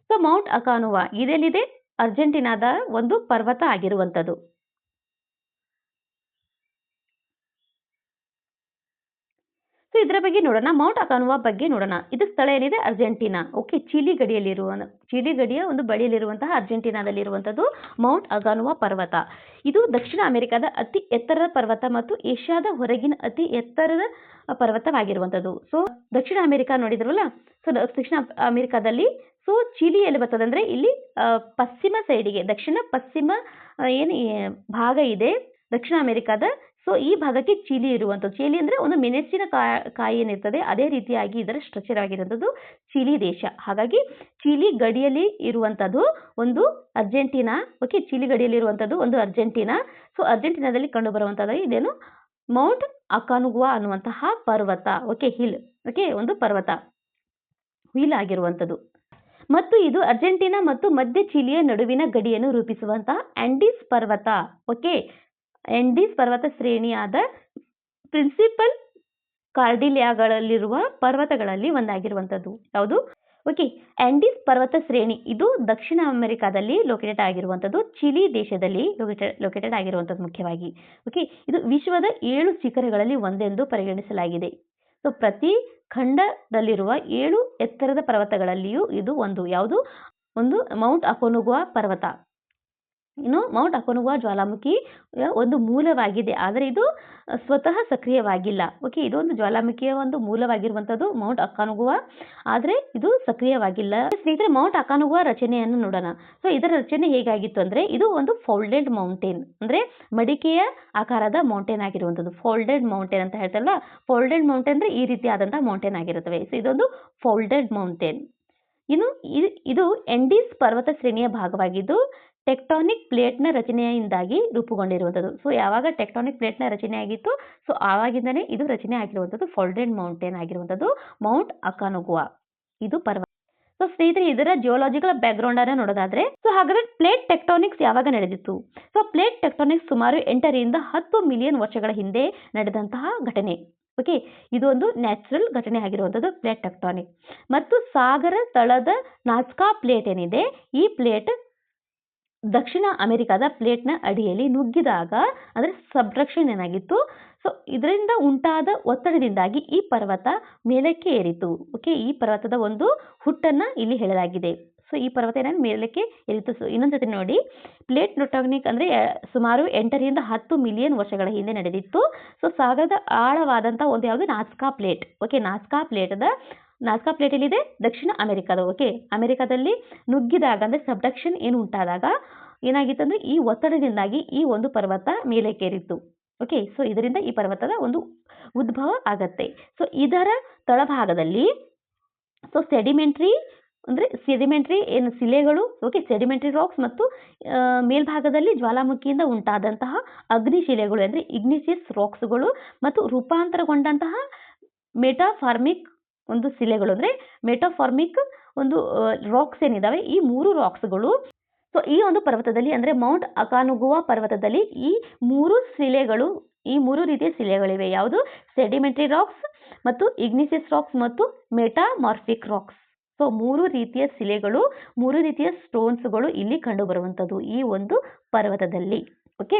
ಸೊ ಮೌಂಟ್ ಅಕಾನುವಾ ಇದೆಲ್ಲಿದೆ? ಅರ್ಜೆಂಟೀನಾದ ಒಂದು ಪರ್ವತ ಆಗಿರುವಂಥದ್ದು. ಸೊ ಇದರ ಬಗ್ಗೆ ನೋಡೋಣ. ಮೌಂಟ್ ಅಕಾನುವಾ ಬಗ್ಗೆ ನೋಡೋಣ. ಇದು ಸ್ಥಳ ಏನಿದೆ? ಅರ್ಜೆಂಟೀನಾ. ಓಕೆ, ಚಿಲಿ ಗಡಿಯ ಒಂದು ಬಳಿಯಲ್ಲಿರುವಂತಹ ಅರ್ಜೆಂಟೀನಾದಲ್ಲಿರುವಂಥದ್ದು ಮೌಂಟ್ ಅಕಾನುವಾ ಪರ್ವತ. ಇದು ದಕ್ಷಿಣ ಅಮೆರಿಕದ ಅತಿ ಎತ್ತರದ ಪರ್ವತ ಮತ್ತು ಏಷ್ಯಾದ ಹೊರಗಿನ ಅತಿ ಎತ್ತರದ ಪರ್ವತವಾಗಿರುವಂಥದ್ದು. ಸೊ ದಕ್ಷಿಣ ಅಮೆರಿಕ ನೋಡಿದ್ರಲ್ಲ, ಸೊ ದಕ್ಷಿಣ ಅಮೆರಿಕಾದಲ್ಲಿ ಸೊ ಚಿಲಿ ಎಲ್ಲಿ ಬರ್ತದೆ ಅಂದರೆ ಇಲ್ಲಿ ಪಶ್ಚಿಮ ಸೈಡಿಗೆ ದಕ್ಷಿಣ ಪಶ್ಚಿಮ ಏನು ಭಾಗ ಇದೆ ದಕ್ಷಿಣ ಅಮೆರಿಕಾದ. ಸೊ ಈ ಭಾಗಕ್ಕೆ ಚಿಲಿ ಇರುವಂಥದ್ದು. ಚಿಲಿ ಅಂದರೆ ಒಂದು ಮೆಣಸಿನ ಕಾಯಿ ಏನಿರ್ತದೆ ಅದೇ ರೀತಿಯಾಗಿ ಇದರ ಸ್ಟ್ರಕ್ಚರ್ ಆಗಿರುವಂಥದ್ದು ಚಿಲಿ ದೇಶ. ಹಾಗಾಗಿ ಚಿಲಿ ಗಡಿಯಲ್ಲಿ ಇರುವಂಥದ್ದು ಒಂದು ಅರ್ಜೆಂಟೀನಾ. ಓಕೆ, ಚಿಲಿ ಗಡಿಯಲ್ಲಿ ಇರುವಂಥದ್ದು ಒಂದು ಅರ್ಜೆಂಟೀನಾ. ಸೊ ಅರ್ಜೆಂಟೀನಾದಲ್ಲಿ ಕಂಡು ಬರುವಂಥದ್ದು ಇದೇನು ಮೌಂಟ್ ಅಕಾನುಗುವಾ ಅನ್ನುವಂತಹ ಪರ್ವತ. Okay, hill. ಓಕೆ, ಒಂದು ಪರ್ವತ ಹಿಲ್ ಆಗಿರುವಂಥದ್ದು. ಮತ್ತು ಇದು ಅರ್ಜೆಂಟೀನಾ ಮತ್ತು ಮಧ್ಯ ಚಿಲಿಯ ನಡುವಿನ ಗಡಿಯನ್ನು ರೂಪಿಸುವಂತಹ ಆಂಡೀಸ್ ಪರ್ವತ. ಓಕೆ, ಆಂಡೀಸ್ ಪರ್ವತ ಶ್ರೇಣಿಯಾದ ಪ್ರಿನ್ಸಿಪಲ್ ಕಾರ್ಡಿಲಿಯಾಗಳಲ್ಲಿರುವ ಪರ್ವತಗಳಲ್ಲಿ ಒಂದಾಗಿರುವಂಥದ್ದು. ಯಾವುದು? ಓಕೆ. ಆಂಡೀಸ್ ಪರ್ವತ ಶ್ರೇಣಿ ಇದು ದಕ್ಷಿಣ ಅಮೆರಿಕಾದಲ್ಲಿ ಲೊಕೇಟೆಡ್ ಆಗಿರುವಂಥದ್ದು, ಚಿಲಿ ದೇಶದಲ್ಲಿ ಲೊಕೇಟೆಡ್ ಆಗಿರುವಂಥದ್ದು ಮುಖ್ಯವಾಗಿ. ಓಕೆ. ಇದು ವಿಶ್ವದ 7 ಶಿಖರಗಳಲ್ಲಿ ಒಂದೆಂದು ಪರಿಗಣಿಸಲಾಗಿದೆ. ಸೊ ಪ್ರತಿ ಖಂಡದಲ್ಲಿರುವ 7 ಎತ್ತರದ ಪರ್ವತಗಳಲ್ಲಿಯೂ ಇದು ಒಂದು. ಯಾವುದು? ಒಂದು ಮೌಂಟ್ ಅಕೋನುಗುವಾ ಪರ್ವತ. ಇನ್ನು ಮೌಂಟ್ ಅಕೋನುಗುವಾ ಜ್ವಾಲಾಮುಖಿ ಒಂದು ಮೂಲವಾಗಿದೆ, ಆದರೆ ಇದು ಸ್ವತಃ ಸಕ್ರಿಯವಾಗಿಲ್ಲ. ಓಕೆ. ಇದೊಂದು ಜ್ವಾಲಾಮುಖಿಯ ಒಂದು ಮೂಲವಾಗಿರುವಂಥದ್ದು ಮೌಂಟ್ ಅಕಾನುಗುವಾ, ಆದರೆ ಇದು ಸಕ್ರಿಯವಾಗಿಲ್ಲ. ಸ್ನೇಹಿತರೆ, ಮೌಂಟ್ ಅಕಾನುಗುವಾ ರಚನೆಯನ್ನು ನೋಡೋಣ. ಸೊ ಇದರ ರಚನೆ ಹೇಗಾಗಿತ್ತು ಅಂದರೆ, ಇದು ಒಂದು ಫೋಲ್ಡೆಡ್ ಮೌಂಟೇನ್, ಅಂದರೆ ಮಡಿಕೆಯ ಆಕಾರದ ಮೌಂಟೇನ್ ಆಗಿರುವಂಥದ್ದು. ಫೋಲ್ಡೆಡ್ ಮೌಂಟೇನ್ ಅಂತ ಹೇಳ್ತಾರಲ್ಲ, ಫೋಲ್ಡೆಡ್ ಮೌಂಟೇನ್ ಅಂದರೆ ಈ ರೀತಿಯಾದಂಥ ಮೌಂಟೇನ್ ಆಗಿರುತ್ತವೆ. ಸೊ ಇದೊಂದು ಫೋಲ್ಡೆಡ್ ಮೌಂಟೇನ್. ಇನ್ನು ಇದು ಆಂಡೀಸ್ ಪರ್ವತ ಶ್ರೇಣಿಯ ಭಾಗವಾಗಿದ್ದು ಟೆಕ್ಟಾನಿಕ್ ಪ್ಲೇಟ್ನ ರಚನೆಯಿಂದಾಗಿ ರೂಪುಗೊಂಡಿರುವಂಥದ್ದು. ಸೊ ಯಾವಾಗ ಟೆಕ್ಟಾನಿಕ್ ಪ್ಲೇಟ್ನ ರಚನೆ ಆಗಿತ್ತು, ಸೊ ಆವಾಗಿಂದನೇ ಇದು ರಚನೆ ಆಗಿರುವಂಥದ್ದು ಫೋಲ್ಡೆಡ್ ಮೌಂಟೇನ್ ಆಗಿರುವಂಥದ್ದು ಮೌಂಟ್ ಅಕಾನುಗುವಾ. ಇದು ಪರ್ವತ. ಸೊ ಸ್ನೇಹಿತರೆ, ಇದರ ಜಿಯೋಲಾಜಿಕಲ್ ಬ್ಯಾಕ್ಗ್ರೌಂಡ್ ಅನ್ನು ನೋಡೋದಾದ್ರೆ, ಸೊ ಹಾಗಾದ್ರೆ ಪ್ಲೇಟ್ ಟೆಕ್ಟಾನಿಕ್ಸ್ ಯಾವಾಗ ನಡೆದಿತ್ತು? ಸೊ ಪ್ಲೇಟ್ ಟೆಕ್ಟಾನಿಕ್ಸ್ ಸುಮಾರು 8 ರಿಂದ 10 ಮಿಲಿಯನ್ ವರ್ಷಗಳ ಹಿಂದೆ ನಡೆದಂತಹ ಘಟನೆ. ಓಕೆ. ಇದು ಒಂದು ನ್ಯಾಚುರಲ್ ಘಟನೆ ಆಗಿರುವಂಥದ್ದು ಪ್ಲೇಟ್ ಟೆಕ್ಟಾನಿಕ್. ಮತ್ತು ಸಾಗರ ತಳದ ನಾಜ್ಕಾ ಪ್ಲೇಟ್ ಏನಿದೆ, ಈ ಪ್ಲೇಟ್ ದಕ್ಷಿಣ ಅಮೆರಿಕದ ಪ್ಲೇಟ್ನ ಅಡಿಯಲ್ಲಿ ನುಗ್ಗಿದಾಗ, ಅಂದರೆ ಸಬ್ಡಕ್ಷನ್ ಏನಾಗಿತ್ತು, ಸೊ ಇದರಿಂದ ಉಂಟಾದ ಒತ್ತಡದಿಂದಾಗಿ ಈ ಪರ್ವತ ಮೇಲಕ್ಕೆ ಏರಿತು. ಓಕೆ. ಈ ಪರ್ವತದ ಒಂದು ಹುಟ್ಟನ್ನ ಇಲ್ಲಿ ಹೇಳಲಾಗಿದೆ. ಸೊ ಈ ಪರ್ವತ ಏನಾದ್ರು ಮೇಲಕ್ಕೆ ಏರಿತು. ಸೊ ಇನ್ನೊಂದ್ಸತಿ ನೋಡಿ, ಪ್ಲೇಟ್ ಟೆಕ್ಟಾನಿಕ್ ಅಂದರೆ ಸುಮಾರು 8 ರಿಂದ 10 ಮಿಲಿಯನ್ ವರ್ಷಗಳ ಹಿಂದೆ ನಡೆದಿತ್ತು. ಸೊ ಸಾಗರದ ಆಳವಾದಂಥ ಒಂದು ಯಾವುದು? ನಾಜ್ಕಾ ಪ್ಲೇಟ್. ಓಕೆ. ನಾಜ್ಕಾ ಪ್ಲೇಟ್ ಎಲ್ಲಿದೆ? ದಕ್ಷಿಣ ಅಮೆರಿಕದ. ಓಕೆ. ಅಮೆರಿಕದಲ್ಲಿ ನುಗ್ಗಿದಾಗ, ಅಂದರೆ ಸಬ್ಡಕ್ಷನ್ ಏನು ಉಂಟಾದಾಗ ಏನಾಗಿತ್ತು ಅಂದರೆ, ಈ ಒತ್ತಡದಿಂದಾಗಿ ಈ ಒಂದು ಪರ್ವತ ಮೇಲಕ್ಕೇರಿತ್ತು. ಓಕೆ. ಸೊ ಇದರಿಂದ ಈ ಪರ್ವತದ ಒಂದು ಉದ್ಭವ ಆಗತ್ತೆ. ಸೊ ಇದರ ತಳಭಾಗದಲ್ಲಿ ಸೊ ಸೆಡಿಮೆಂಟ್ರಿ ಏನು ಶಿಲೆಗಳು, ಓಕೆ, ಸೆಡಿಮೆಂಟ್ರಿ ರಾಕ್ಸ್, ಮತ್ತು ಮೇಲ್ಭಾಗದಲ್ಲಿ ಜ್ವಾಲಾಮುಖಿಯಿಂದ ಉಂಟಾದಂತಹ ಅಗ್ನಿಶಿಲೆಗಳು, ಅಂದರೆ ಇಗ್ನಿಷಿಯಸ್ ರಾಕ್ಸ್ಗಳು, ಮತ್ತು ರೂಪಾಂತರಗೊಂಡಂತಹ ಮೆಟಾಫಾರ್ಮಿಕ್ ಒಂದು ಶಿಲೆಗಳು, ಅಂದರೆ ಮೆಟಾಫಾರ್ಮಿಕ್ ಒಂದು ರಾಕ್ಸ್ ಏನಿದಾವೆ, ಈ 3 ರಾಕ್ಸ್ಗಳು ಸೊ ಈ ಒಂದು ಪರ್ವತದಲ್ಲಿ, ಅಂದರೆ ಮೌಂಟ್ ಅಕಾನುಗುವಾ ಪರ್ವತದಲ್ಲಿ ಈ 3 ರೀತಿಯ ಶಿಲೆಗಳಿವೆ. ಯಾವುದು? ಸೆಡಿಮೆಂಟ್ರಿ ರಾಕ್ಸ್, ಮತ್ತು ಇಗ್ನಿಷಿಯಸ್ ರಾಕ್ಸ್, ಮತ್ತು ಮೆಟಾಮಾರ್ಫಿಕ್ ರಾಕ್ಸ್. ಸೊ 3 ರೀತಿಯ ಶಿಲೆಗಳು, 3 ರೀತಿಯ ಸ್ಟೋನ್ಸ್ಗಳು ಇಲ್ಲಿ ಕಂಡು ಬರುವಂಥದ್ದು ಈ ಒಂದು ಪರ್ವತದಲ್ಲಿ. ಓಕೆ.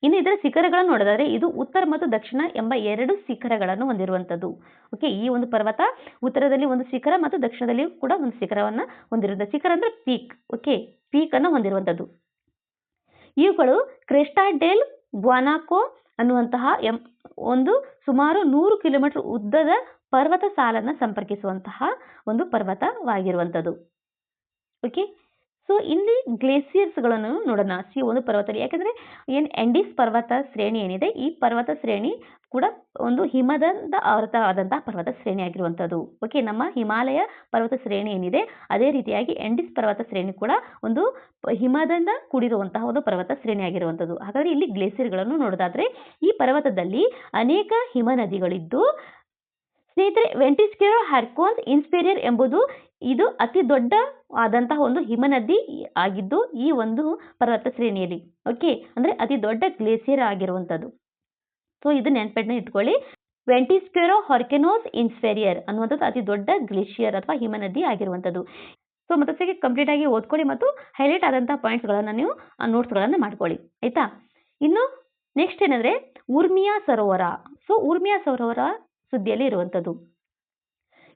ಇನ್ನು ಇದರ ಶಿಖರಗಳನ್ನು ನೋಡೋದಾದ್ರೆ, ಇದು ಉತ್ತರ ಮತ್ತು ದಕ್ಷಿಣ ಎಂಬ 2 ಶಿಖರಗಳನ್ನು ಹೊಂದಿರುವಂಥದ್ದು. ಓಕೆ. ಈ ಒಂದು ಪರ್ವತ ಉತ್ತರದಲ್ಲಿ ಒಂದು ಶಿಖರ ಮತ್ತು ದಕ್ಷಿಣದಲ್ಲಿ ಕೂಡ ಒಂದು ಶಿಖರವನ್ನು ಹೊಂದಿರುತ್ತದೆ. ಶಿಖರ ಅಂದರೆ ಪೀಕ್. ಓಕೆ. ಪೀಕ್ ಅನ್ನು ಹೊಂದಿರುವಂಥದ್ದು. ಇವುಗಳು ಕ್ರೆಸ್ಟಾ ಡೆಲ್ ಗ್ವಾನಾಕೋ ಅನ್ನುವಂತಹ ಒಂದು ಸುಮಾರು 100 ಕಿಲೋಮೀಟರ್ ಉದ್ದದ ಪರ್ವತ ಸಾಲನ್ನು ಸಂಪರ್ಕಿಸುವಂತಹ ಒಂದು ಪರ್ವತವಾಗಿರುವಂಥದ್ದು. ಓಕೆ. ಸೊ ಇಲ್ಲಿ ಗ್ಲೇಸಿಯರ್ಸ್ಗಳನ್ನು ನೋಡೋಣ ಈ ಒಂದು ಪರ್ವತದಲ್ಲಿ. ಯಾಕಂದರೆ ಏನು ಆಂಡೀಸ್ ಪರ್ವತ ಶ್ರೇಣಿ ಏನಿದೆ, ಈ ಪರ್ವತ ಶ್ರೇಣಿ ಕೂಡ ಒಂದು ಹಿಮದಿಂದ ಆವೃತವಾದಂತಹ ಪರ್ವತ ಶ್ರೇಣಿ ಆಗಿರುವಂಥದ್ದು. ಓಕೆ. ನಮ್ಮ ಹಿಮಾಲಯ ಪರ್ವತ ಶ್ರೇಣಿ ಏನಿದೆ, ಅದೇ ರೀತಿಯಾಗಿ ಆಂಡೀಸ್ ಪರ್ವತ ಶ್ರೇಣಿ ಕೂಡ ಒಂದು ಹಿಮದಿಂದ ಕೂಡಿರುವಂತಹ ಒಂದು ಪರ್ವತ ಶ್ರೇಣಿ ಆಗಿರುವಂಥದ್ದು. ಹಾಗಾದರೆ ಇಲ್ಲಿ ಗ್ಲೇಸಿಯರ್ಗಳನ್ನು ನೋಡೋದಾದ್ರೆ, ಈ ಪರ್ವತದಲ್ಲಿ ಅನೇಕ ಹಿಮ ನದಿಗಳಿದ್ದು, ಸ್ನೇಹಿತರೆ, ವೆಂಟಿಸ್ಕ್ಯುಲರ್ ಹರ್ಕೋನ್ಸ್ ಇನ್ಸ್ಪೀರಿಯರ್ ಎಂಬುದು ಇದು ಅತಿ ದೊಡ್ಡ ಆದಂತಹ ಒಂದು ಹಿಮನದಿ ಆಗಿದ್ದು ಈ ಒಂದು ಪರ್ವತ ಶ್ರೇಣಿಯಲ್ಲಿ. ಓಕೆ. ಅಂದರೆ ಅತಿ ದೊಡ್ಡ ಗ್ಲೇಸಿಯರ್ ಆಗಿರುವಂಥದ್ದು. ಸೊ ಇದು ನೆನಪನ್ನ ಇಟ್ಕೊಳ್ಳಿ. ವೆಂಟಿಸ್ಕ್ಯುಲರ್ ಹರ್ಕೋನ್ಸ್ ಇನ್ಸ್ಪೀರಿಯರ್ ಅನ್ನುವಂಥದ್ದು ಅತಿ ದೊಡ್ಡ ಗ್ಲೇಷಿಯರ್ ಅಥವಾ ಹಿಮನದಿ ಆಗಿರುವಂಥದ್ದು. ಸೊ ಮತ್ತೊಂದ್ಸತಿ ಕಂಪ್ಲೀಟ್ ಆಗಿ ಓದ್ಕೊಳ್ಳಿ ಮತ್ತು ಹೈಲೈಟ್ ಆದಂತಹ ಪಾಯಿಂಟ್ಸ್ಗಳನ್ನು ನೀವು ನೋಟ್ಸ್ಗಳನ್ನು ಮಾಡ್ಕೊಳ್ಳಿ, ಆಯ್ತಾ. ಇನ್ನು ನೆಕ್ಸ್ಟ್ ಏನಂದ್ರೆ ಉರ್ಮಿಯಾ ಸರೋವರ. ಸೊ ಉರ್ಮಿಯಾ ಸರೋವರ ಸುದ್ದಿಯಲ್ಲಿ ಇರುವಂಥದ್ದು.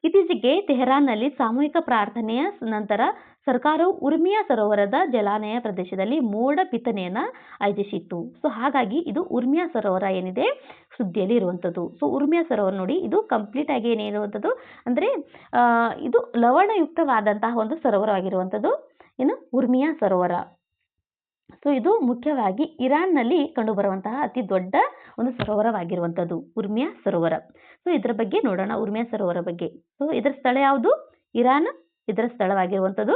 ಇತ್ತೀಚೆಗೆ ತೆಹರಾನ್ನಲ್ಲಿ ಸಾಮೂಹಿಕ ಪ್ರಾರ್ಥನೆಯ ನಂತರ ಸರ್ಕಾರವು ಉರ್ಮಿಯಾ ಸರೋವರದ ಜಲಾನಯ ಪ್ರದೇಶದಲ್ಲಿ ಮೋಡ ಬಿತ್ತನೆಯನ್ನ ಆಯೋಜಿಸಿತ್ತು. ಸೊ ಹಾಗಾಗಿ ಇದು ಉರ್ಮಿಯಾ ಸರೋವರ ಏನಿದೆ ಸುದ್ದಿಯಲ್ಲಿ ಇರುವಂಥದ್ದು. ಸೊ ಉರ್ಮಿಯಾ ಸರೋವರ ನೋಡಿ, ಇದು ಕಂಪ್ಲೀಟ್ ಆಗಿ ಏನಿರುವಂಥದ್ದು ಅಂದರೆ ಇದು ಲವಣಯುಕ್ತವಾದಂತಹ ಒಂದು ಸರೋವರವಾಗಿರುವಂಥದ್ದು. ಏನು? ಉರ್ಮಿಯಾ ಸರೋವರ. ಸೊ ಇದು ಮುಖ್ಯವಾಗಿ ಇರಾನ್ನಲ್ಲಿ ಕಂಡುಬರುವಂತಹ ಅತಿ ದೊಡ್ಡ ಒಂದು ಸರೋವರವಾಗಿರುವಂಥದ್ದು ಉರ್ಮಿಯಾ ಸರೋವರ. ಸೊ ಇದರ ಬಗ್ಗೆ ನೋಡೋಣ, ಉರ್ಮಿಯಾ ಸರೋವರ ಬಗ್ಗೆ. ಸೊ ಇದರ ಸ್ಥಳ ಯಾವುದು? ಇರಾನ್ ಇದರ ಸ್ಥಳವಾಗಿರುವಂಥದ್ದು.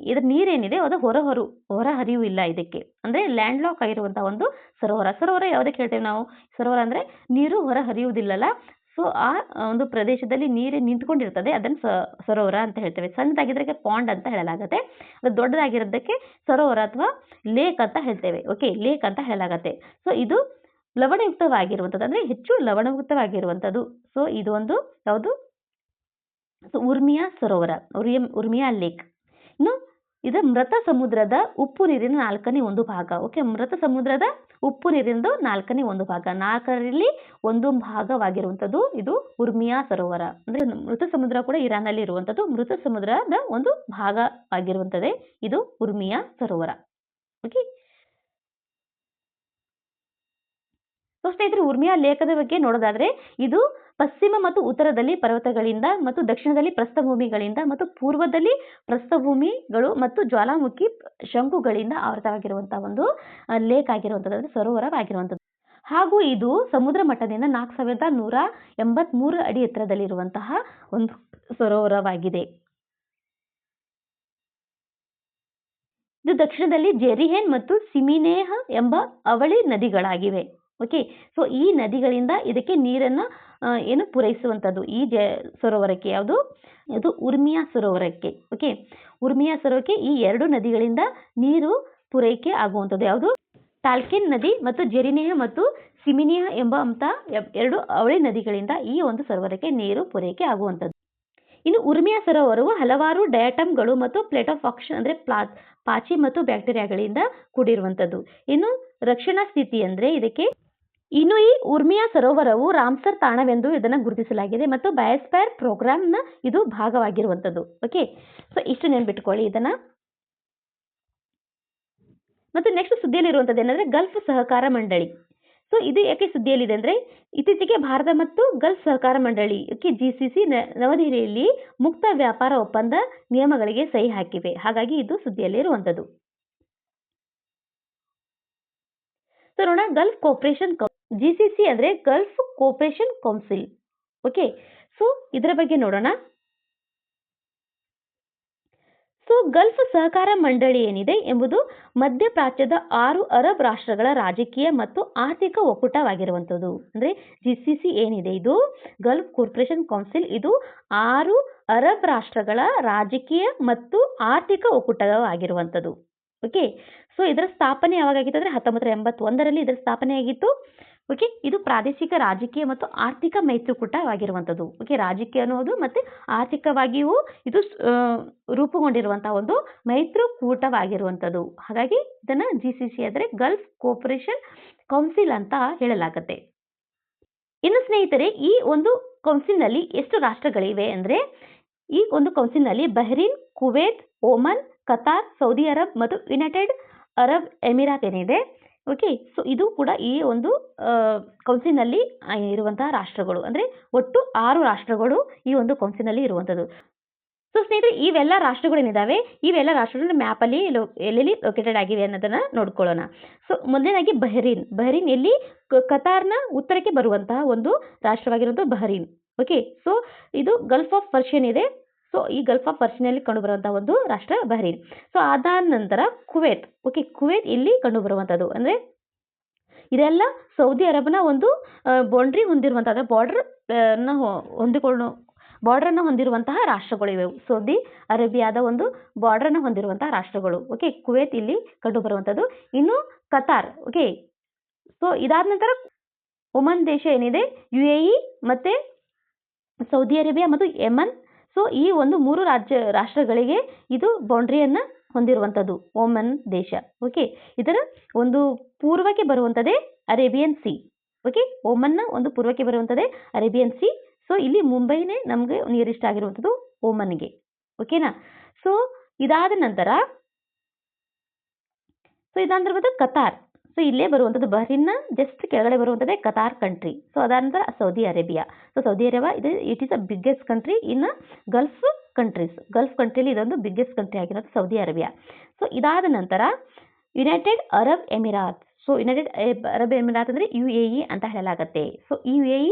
ಇದರ ನೀರೇನಿದೆ ಅದು ಹೊರ ಹರಿವು ಇಲ್ಲ ಇದಕ್ಕೆ, ಅಂದ್ರೆ ಲ್ಯಾಂಡ್ ಲಾಕ್ ಆಗಿರುವಂತಹ ಒಂದು ಸರೋವರ. ಸರೋವರ ಯಾವುದಕ್ಕೆ ಹೇಳ್ತೇವೆ ನಾವು? ಸರೋವರ ಅಂದ್ರೆ ನೀರು ಹೊರ ಹರಿಯುವುದಿಲ್ಲಲ್ಲ, ಸೊ ಆ ಒಂದು ಪ್ರದೇಶದಲ್ಲಿ ನೀರು ನಿಂತ್ಕೊಂಡಿರ್ತದೆ, ಅದನ್ನು ಸರೋವರ ಅಂತ ಹೇಳ್ತೇವೆ. ಸಣ್ಣದಾಗಿದ್ದಕ್ಕೆ ಪಾಂಡ್ ಅಂತ ಹೇಳಲಾಗುತ್ತೆ, ಅದು ದೊಡ್ಡದಾಗಿರೋದಕ್ಕೆ ಸರೋವರ ಅಥವಾ ಲೇಕ್ ಅಂತ ಹೇಳ್ತೇವೆ. ಓಕೆ, ಲೇಕ್ ಅಂತ ಹೇಳಲಾಗತ್ತೆ. ಸೊ ಇದು ಲವಣಯುಕ್ತವಾಗಿರುವಂಥದ್ದು, ಅಂದ್ರೆ ಹೆಚ್ಚು ಲವಣಯುಕ್ತವಾಗಿರುವಂಥದ್ದು. ಸೊ ಇದು ಒಂದು ಯಾವುದು? ಸೊ ಉರ್ಮಿಯಾ ಸರೋವರ, ಉರ್ಮಿಯಾ ಲೇಕ್. ಇನ್ನು ಇದು ಮೃತ ಸಮುದ್ರದ ಉಪ್ಪು ನೀರಿನ 4ನೇ 1 ಭಾಗ. ಓಕೆ, ಮೃತ ಸಮುದ್ರದ ಉಪ್ಪು ನೀರಿನದು 4ನೇ 1 ಭಾಗ, 4ರಲ್ಲಿ 1 ಭಾಗವಾಗಿರುವಂಥದ್ದು ಇದು ಉರ್ಮಿಯಾ ಸರೋವರ. ಅಂದ್ರೆ ಮೃತ ಸಮುದ್ರ ಕೂಡ ಇರಾನಲ್ಲಿ ಇರುವಂಥದ್ದು, ಮೃತ ಸಮುದ್ರದ ಒಂದು ಭಾಗವಾಗಿರುವಂಥದ್ದೇ ಇದು ಉರ್ಮಿಯಾ ಸರೋವರ. ಓಕೆ, ಸೊ ಸ್ನೇಹಿತರೆ, ಉರ್ಮಿಯಾ ಲೇಖದ ಬಗ್ಗೆ ನೋಡೋದಾದ್ರೆ ಇದು ಪಶ್ಚಿಮ ಮತ್ತು ಉತ್ತರದಲ್ಲಿ ಪರ್ವತಗಳಿಂದ ಮತ್ತು ದಕ್ಷಿಣದಲ್ಲಿ ಪ್ರಸ್ಥಭೂಮಿಗಳಿಂದ ಮತ್ತು ಪೂರ್ವದಲ್ಲಿ ಪ್ರಸ್ಥಭೂಮಿಗಳು ಮತ್ತು ಜ್ವಾಲಾಮುಖಿ ಶಂಕುಗಳಿಂದ ಆವೃತವಾಗಿರುವಂತಹ ಒಂದು ಲೇಕ್ ಆಗಿರುವಂಥದ್ದು, ಅಂದರೆ ಸರೋವರವಾಗಿರುವಂಥದ್ದು. ಹಾಗೂ ಇದು ಸಮುದ್ರ ಮಟ್ಟದಿಂದ 4183 ಅಡಿ ಎತ್ತರದಲ್ಲಿರುವಂತಹ ಒಂದು ಸರೋವರವಾಗಿದೆ. ಇದು ದಕ್ಷಿಣದಲ್ಲಿ ಜೆರಿಹೆನ್ ಮತ್ತು ಸಿಮಿನೇಹ ಎಂಬ ಅವಳಿ ನದಿಗಳಾಗಿವೆ. ಓಕೆ, ಸೊ ಈ ನದಿಗಳಿಂದ ಇದಕ್ಕೆ ನೀರನ್ನು ಪೂರೈಸುವಂಥದ್ದು ಈ ಸರೋವರಕ್ಕೆ ಯಾವುದು, ಇದು ಉರ್ಮಿಯಾ ಸರೋವರಕ್ಕೆ. ಓಕೆ, ಉರ್ಮಿಯಾ ಸರೋವರಕ್ಕೆ ಈ 2 ನದಿಗಳಿಂದ ನೀರು ಪೂರೈಕೆ ಆಗುವಂಥದ್ದು. ಯಾವುದು, ಟಾಲ್ಕಿನ್ ನದಿ ಮತ್ತು ಜೆರಿನೇಹ ಮತ್ತು ಸಿಮಿನೇಹ ಎಂಬ 2 ಅವಳಿ ನದಿಗಳಿಂದ ಈ ಒಂದು ಸರೋವರಕ್ಕೆ ನೀರು ಪೂರೈಕೆ ಆಗುವಂಥದ್ದು. ಇನ್ನು ಉರ್ಮಿಯಾ ಸರೋವರವು ಹಲವಾರು ಡಯಾಟಮ್ಗಳು ಮತ್ತು ಪ್ಲೇಟೋಫಾಕ್ಷನ್ ಅಂದರೆ ಪಾಚಿ ಮತ್ತು ಬ್ಯಾಕ್ಟೀರಿಯಾಗಳಿಂದ ಕೂಡಿರುವಂಥದ್ದು. ಇನ್ನು ರಕ್ಷಣಾ ಸ್ಥಿತಿ ಅಂದರೆ ಇದಕ್ಕೆ ಇನ್ನು ಈ ಉರ್ಮಿಯಾ ಸರೋವರವು ರಾಮ್ಸರ್ ತಾಣವೆಂದು ಇದನ್ನು ಗುರುತಿಸಲಾಗಿದೆ ಮತ್ತು ಬಯೋಸ್ಫಿಯರ್ ಪ್ರೋಗ್ರಾಮ್ನ ಇದು ಭಾಗವಾಗಿರುವಂಥದ್ದು. ಓಕೆ, ಸೊ ಇಷ್ಟು ನೆನ್ಪಿಟ್ಕೊಳ್ಳಿ ಇದನ್ನ. ಮತ್ತು ನೆಕ್ಸ್ಟ್ ಸುದ್ದಿಯಲ್ಲಿರುವಂಥದ್ದು ಏನಂದ್ರೆ ಗಲ್ಫ್ ಸಹಕಾರ ಮಂಡಳಿ. ಸೊ ಇದು ಯಾಕೆ ಸುದ್ದಿಯಲ್ಲಿದೆ ಅಂದರೆ ಇತ್ತೀಚೆಗೆ ಭಾರತ ಮತ್ತು ಗಲ್ಫ್ ಸಹಕಾರ ಮಂಡಳಿ GCC ನವದೆಹಲಿಯಲ್ಲಿ ಮುಕ್ತ ವ್ಯಾಪಾರ ಒಪ್ಪಂದ ನಿಯಮಗಳಿಗೆ ಸಹಿ ಹಾಕಿವೆ. ಹಾಗಾಗಿ ಇದು ಸುದ್ದಿಯಲ್ಲಿ ಇರುವಂಥದ್ದು. ಸೊ ನೋಡೋಣ, ಗಲ್ಫ್ ಕೋಪರೇಷನ್ GCC ಅಂದರೆ Gulf Cooperation Council. Okay, so ಇದರ ಬಗ್ಗೆ ನೋಡೋಣ. ಸೊ ಗಲ್ಫ್ ಸಹಕಾರ ಮಂಡಳಿ ಏನಿದೆ ಎಂಬುದು ಮಧ್ಯಪ್ರಾಚ್ಯದ 6 ಅರಬ್ ರಾಷ್ಟ್ರಗಳ ರಾಜಕೀಯ ಮತ್ತು ಆರ್ಥಿಕ ಒಕ್ಕೂಟವಾಗಿರುವಂಥದ್ದು. ಅಂದರೆ GCC ಏನಿದೆ ಇದು ಗಲ್ಫ್ ಕೋಪರೇಷನ್ ಕೌನ್ಸಿಲ್, ಇದು 6 ಅರಬ್ ರಾಷ್ಟ್ರಗಳ ರಾಜಕೀಯ ಮತ್ತು ಆರ್ಥಿಕ ಒಕ್ಕೂಟವಾಗಿರುವಂಥದ್ದು. ಓಕೆ, ಸೊ ಇದರ ಸ್ಥಾಪನೆ ಯಾವಾಗಾಗಿತ್ತು ಅಂದರೆ 1981ರಲ್ಲಿ ಇದರ ಸ್ಥಾಪನೆ ಆಗಿತ್ತು. ಓಕೆ, ಇದು ಪ್ರಾದೇಶಿಕ ರಾಜಕೀಯ ಮತ್ತು ಆರ್ಥಿಕ ಮೈತ್ರಿಕೂಟವಾಗಿರುವಂಥದ್ದು. ಓಕೆ, ರಾಜಕೀಯ ಅನ್ನೋದು ಮತ್ತು ಆರ್ಥಿಕವಾಗಿಯೂ ಇದು ರೂಪುಗೊಂಡಿರುವಂತಹ ಒಂದು ಮೈತ್ರಿಕೂಟವಾಗಿರುವಂಥದ್ದು. ಹಾಗಾಗಿ ಇದನ್ನ GCC ಅಂದರೆ ಗಲ್ಫ್ ಕೋಪರೇಷನ್ ಕೌನ್ಸಿಲ್ ಅಂತ ಹೇಳಲಾಗುತ್ತೆ. ಇನ್ನು ಸ್ನೇಹಿತರೆ, ಈ ಒಂದು ಕೌನ್ಸಿಲ್ನಲ್ಲಿ ಎಷ್ಟು ರಾಷ್ಟ್ರಗಳಿವೆ ಅಂದರೆ ಈ ಒಂದು ಕೌನ್ಸಿಲ್ನಲ್ಲಿ Bahrain, Kuwait, Oman, Qatar, Saudi Arab ಮತ್ತು ಯುನೈಟೆಡ್ ಅರಬ್ ಎಮಿರಾತ್ ಏನಿದೆ. ಓಕೆ, ಸೊ ಇದು ಕೂಡ ಈ ಒಂದು ಕೌನ್ಸಿಲ್ನಲ್ಲಿ ಇರುವಂತಹ ರಾಷ್ಟ್ರಗಳು. ಅಂದರೆ ಒಟ್ಟು 6 ರಾಷ್ಟ್ರಗಳು ಈ ಒಂದು ಕೌನ್ಸಿಲ್ನಲ್ಲಿ ಇರುವಂಥದ್ದು. ಸೊ ಸ್ನೇಹಿತರೆ, ಇವೆಲ್ಲ ರಾಷ್ಟ್ರಗಳೇನಿದ್ದಾವೆ ಇವೆಲ್ಲ ರಾಷ್ಟ್ರಗಳು ಮ್ಯಾಪಲ್ಲಿ ಎಲ್ಲೆಲ್ಲಿ ಲೊಕೇಟೆಡ್ ಆಗಿವೆ ಅನ್ನೋದನ್ನ ನೋಡ್ಕೊಳ್ಳೋಣ. ಸೊ ಮೊದಲನೇದಾಗಿ ಬಹ್ರೀನ್ ಎಲ್ಲಿ ಕತಾರ್ನ ಉತ್ತರಕ್ಕೆ ಬರುವಂತಹ ಒಂದು ರಾಷ್ಟ್ರವಾಗಿರುವಂಥ ಬಹ್ರೀನ್. ಓಕೆ, ಸೊ ಇದು ಗಲ್ಫ್ ಆಫ್ ಪರ್ಷಿಯನ್ ಇದೆ. ಸೊ ಈ ಗಲ್ಫ್ ಆಫ್ ಪರ್ಷಿಯನ್ನಲ್ಲಿ ಕಂಡುಬರುವಂತಹ ಒಂದು ರಾಷ್ಟ್ರ ಬಹ್ರೀನ್. ಸೊ ಅದಾದ ನಂತರ ಕುವೈತ್. ಓಕೆ, ಕುವೈತ್ ಇಲ್ಲಿ ಕಂಡುಬರುವಂಥದ್ದು. ಅಂದರೆ ಇದೆಲ್ಲ ಸೌದಿ ಅರಬ್ನ ಒಂದು ಬೌಂಡ್ರಿ ಹೊಂದಿರುವಂತಹ ಬಾರ್ಡರ್ನ ಹೊಂದಿರುವಂತಹ ರಾಷ್ಟ್ರಗಳು ಇವೆ. ಸೌದಿ ಅರೇಬಿಯಾದ ಒಂದು ಬಾರ್ಡರ್ನ ಹೊಂದಿರುವಂತಹ ರಾಷ್ಟ್ರಗಳು. ಓಕೆ, ಕುವೈತ್ ಇಲ್ಲಿ ಕಂಡುಬರುವಂಥದ್ದು. ಇನ್ನು ಕತಾರ್. ಓಕೆ, ಸೊ ಇದಾದ ನಂತರ ಒಮನ್ ದೇಶ ಏನಿದೆ, UAE ಮತ್ತೆ ಸೌದಿ ಅರೇಬಿಯಾ ಮತ್ತು ಯೆಮನ್. ಸೊ ಈ ಒಂದು 3 ರಾಷ್ಟ್ರಗಳಿಗೆ ಇದು ಬೌಂಡ್ರಿಯನ್ನು ಹೊಂದಿರುವಂಥದ್ದು ಒಮನ್ ದೇಶ. ಓಕೆ, ಇದರ ಒಂದು ಪೂರ್ವಕ್ಕೆ ಬರುವಂಥದ್ದೇ ಅರೇಬಿಯನ್ ಸಿ. ಓಕೆ, ಓಮನ್ನ ಒಂದು ಪೂರ್ವಕ್ಕೆ ಬರುವಂಥದ್ದೇ ಅರೇಬಿಯನ್ ಸಿ. ಸೊ ಇಲ್ಲಿ ಮುಂಬೈನೇ ನಮಗೆ ನಿಯರೆಸ್ಟ್ ಆಗಿರುವಂಥದ್ದು ಓಮನ್ಗೆ. ಓಕೆನಾ. ಸೊ ಇದಾದ ನಂತರ ಕತಾರ್. ಸೊ ಇಲ್ಲೇ ಬರುವಂಥದ್ದು ಬಹ್ರೀನ್ನ ಜಸ್ಟ್ ಕೆಳಗಡೆ ಬರುವಂಥದ್ದೇ ಕತಾರ್ ಕಂಟ್ರಿ. ಸೊ ಅದಾದ ನಂತರ Saudi Arabia. So Saudi Arabia it is a biggest country in Gulf countries. Gulf ಕಂಟ್ರಿಯಲ್ಲಿ ಇದೊಂದು ಬಿಗ್ಗೆಸ್ಟ್ ಕಂಟ್ರಿ ಆಗಿರೋದು ಸೌದಿ ಅರೇಬಿಯಾ. ಸೊ ಇದಾದ ನಂತರ United Arab Emirates. So United Arab Emirates ಅಂದರೆ UAE ಅಂತ ಹೇಳಲಾಗುತ್ತೆ. ಸೊ UAE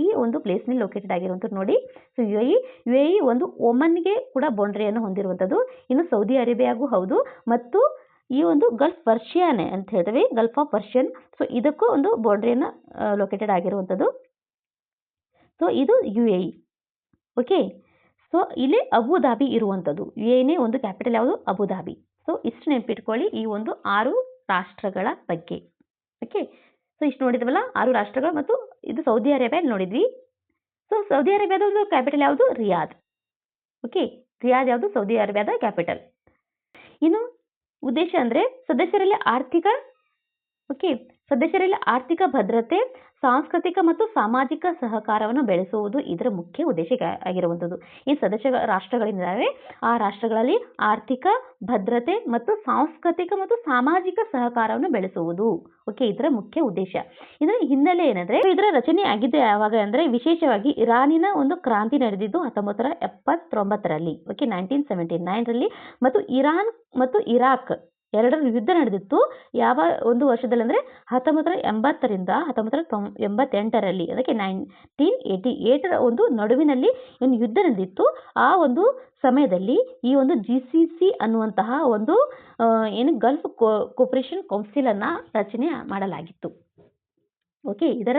ಈ ಒಂದು ಪ್ಲೇಸ್ನಲ್ಲಿ ಲೊಕೇಟೆಡ್ ಆಗಿರುವಂಥದ್ದು ನೋಡಿ. ಸೊ UAE ಒಂದು ಓಮನ್ಗೆ ಕೂಡ ಬೌಂಡ್ರಿಯನ್ನು ಹೊಂದಿರುವಂಥದ್ದು. ಇನ್ನು ಸೌದಿ ಅರೇಬಿಯಾಗೂ ಹೌದು, ಮತ್ತು ಈ ಒಂದು ಗಲ್ಫ್ ಪರ್ಷಿಯನ್ ಅಂತ ಹೇಳ್ತೀವಿ, ಗಲ್ಫ್ ಆಫ್ ಪರ್ಷಿಯನ್. ಸೊ ಇದಕ್ಕೂ ಒಂದು ಬೌಂಡ್ರಿಯನ್ನು ಲೊಕೇಟೆಡ್ ಆಗಿರುವಂಥದ್ದು. ಸೊ ಇದು UAE. ಓಕೆ, ಸೊ ಇಲ್ಲಿ ಅಬುಧಾಬಿ ಇರುವಂಥದ್ದು. UAEನೇ ಒಂದು ಕ್ಯಾಪಿಟಲ್ ಯಾವುದು, ಅಬುಧಾಬಿ. ಸೊ ಇಷ್ಟು ನೆನಪಿಟ್ಕೊಳ್ಳಿ ಈ ಒಂದು 6 ರಾಷ್ಟ್ರಗಳ ಬಗ್ಗೆ. ಓಕೆ, ಸೊ ಇಷ್ಟು ನೋಡಿದ್ವಲ್ಲ 6 ರಾಷ್ಟ್ರಗಳು. ಮತ್ತು ಇದು ಸೌದಿ ಅರೇಬಿಯಾ ನೋಡಿದ್ವಿ. ಸೊ ಸೌದಿ ಅರೇಬಿಯಾದ ಒಂದು ಕ್ಯಾಪಿಟಲ್ ಯಾವುದು, ರಿಯಾದ್. ಓಕೆ, ರಿಯಾದ್ ಯಾವುದು? ಸೌದಿ ಅರೇಬಿಯಾದ ಕ್ಯಾಪಿಟಲ್. ಇನ್ನು ಉದ್ದೇಶ ಅಂದರೆ ಸದಸ್ಯರಲ್ಲಿ ಆರ್ಥಿಕ ಭದ್ರತೆ, ಸಾಂಸ್ಕೃತಿಕ ಮತ್ತು ಸಾಮಾಜಿಕ ಸಹಕಾರವನ್ನು ಬೆಳೆಸುವುದು ಇದರ ಮುಖ್ಯ ಉದ್ದೇಶ ಆಗಿರುವಂಥದ್ದು. ಈ ಸದಸ್ಯ ರಾಷ್ಟ್ರಗಳಿದ್ದಾವೆ, ಆ ರಾಷ್ಟ್ರಗಳಲ್ಲಿ ಆರ್ಥಿಕ ಭದ್ರತೆ ಮತ್ತು ಸಾಂಸ್ಕೃತಿಕ ಮತ್ತು ಸಾಮಾಜಿಕ ಸಹಕಾರವನ್ನು ಬೆಳೆಸುವುದು. ಓಕೆ, ಇದರ ಮುಖ್ಯ ಉದ್ದೇಶ. ಇದರ ಹಿನ್ನೆಲೆ ಏನಂದ್ರೆ, ಇದರ ರಚನೆ ಆಗಿದ್ದು ಯಾವಾಗ ಅಂದ್ರೆ ವಿಶೇಷವಾಗಿ ಇರಾನಿನ ಒಂದು ಕ್ರಾಂತಿ ನಡೆದಿದ್ದು 1979ರಲ್ಲಿ. ಓಕೆ, 1979ರಲ್ಲಿ. ಮತ್ತು ಇರಾನ್ ಮತ್ತು ಇರಾಕ್ ಎರಡರ ಯುದ್ಧ ನಡೆದಿತ್ತು. ಯಾವ ಒಂದು ವರ್ಷದಲ್ಲಿ ಅಂದರೆ 1980ರಿಂದ 1988ರಲ್ಲಿ, ಅದಕ್ಕೆ 1988ರ ಒಂದು ನಡುವಿನಲ್ಲಿ ಏನು ಯುದ್ಧ ನಡೆದಿತ್ತು. ಆ ಒಂದು ಸಮಯದಲ್ಲಿ ಈ ಒಂದು GCC ಅನ್ನುವಂತಹ ಒಂದು ಏನು ಗಲ್ಫ್ ಕೋಪರೇಷನ್ ಕೌನ್ಸಿಲ್ ಅನ್ನ ರಚನೆ ಮಾಡಲಾಗಿತ್ತು. ಓಕೆ, ಇದರ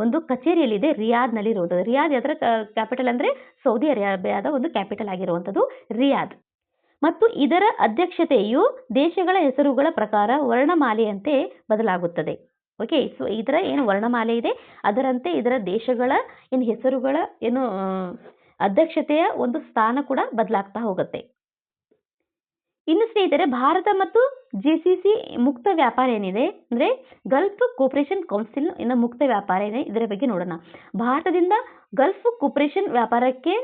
ಒಂದು ಕಚೇರಿಯಲ್ಲಿದೆ ರಿಯಾದ್ನಲ್ಲಿ ಇರುವಂಥದ್ದು. ರಿಯಾದ್ ಅದರ ಕ್ಯಾಪಿಟಲ್ ಅಂದರೆ ಸೌದಿ ಅರೇಬಿಯಾದ ಒಂದು ಕ್ಯಾಪಿಟಲ್ ಆಗಿರುವಂಥದ್ದು ರಿಯಾದ್. ಮತ್ತು ಇದರ ಅಧ್ಯಕ್ಷತೆಯು ದೇಶಗಳ ಹೆಸರುಗಳ ಪ್ರಕಾರ ವರ್ಣಮಾಲೆಯಂತೆ ಬದಲಾಗುತ್ತದೆ. ಓಕೆ, ಸೊ ಇದರ ಏನು ವರ್ಣಮಾಲೆ ಇದೆ ಅದರಂತೆ ಇದರ ದೇಶಗಳ ಏನು ಹೆಸರುಗಳ ಏನು ಅಧ್ಯಕ್ಷತೆಯ ಒಂದು ಸ್ಥಾನ ಕೂಡ ಬದಲಾಗ್ತಾ ಹೋಗುತ್ತೆ. ಇನ್ನು ಸ್ನೇಹಿತರೆ, ಭಾರತ ಮತ್ತು GCC ಮುಕ್ತ ವ್ಯಾಪಾರ ಏನಿದೆ ಅಂದ್ರೆ ಗಲ್ಫ್ ಕೋಪರೇಷನ್ ಕೌನ್ಸಿಲ್ ಇನ್ನು ಮುಕ್ತ ವ್ಯಾಪಾರ ಇದೆ, ಇದರ ಬಗ್ಗೆ ನೋಡೋಣ. ಭಾರತದಿಂದ ಗಲ್ಫ್ ಕೋಪರೇಷನ್ ವ್ಯಾಪಾರಕ್ಕೆ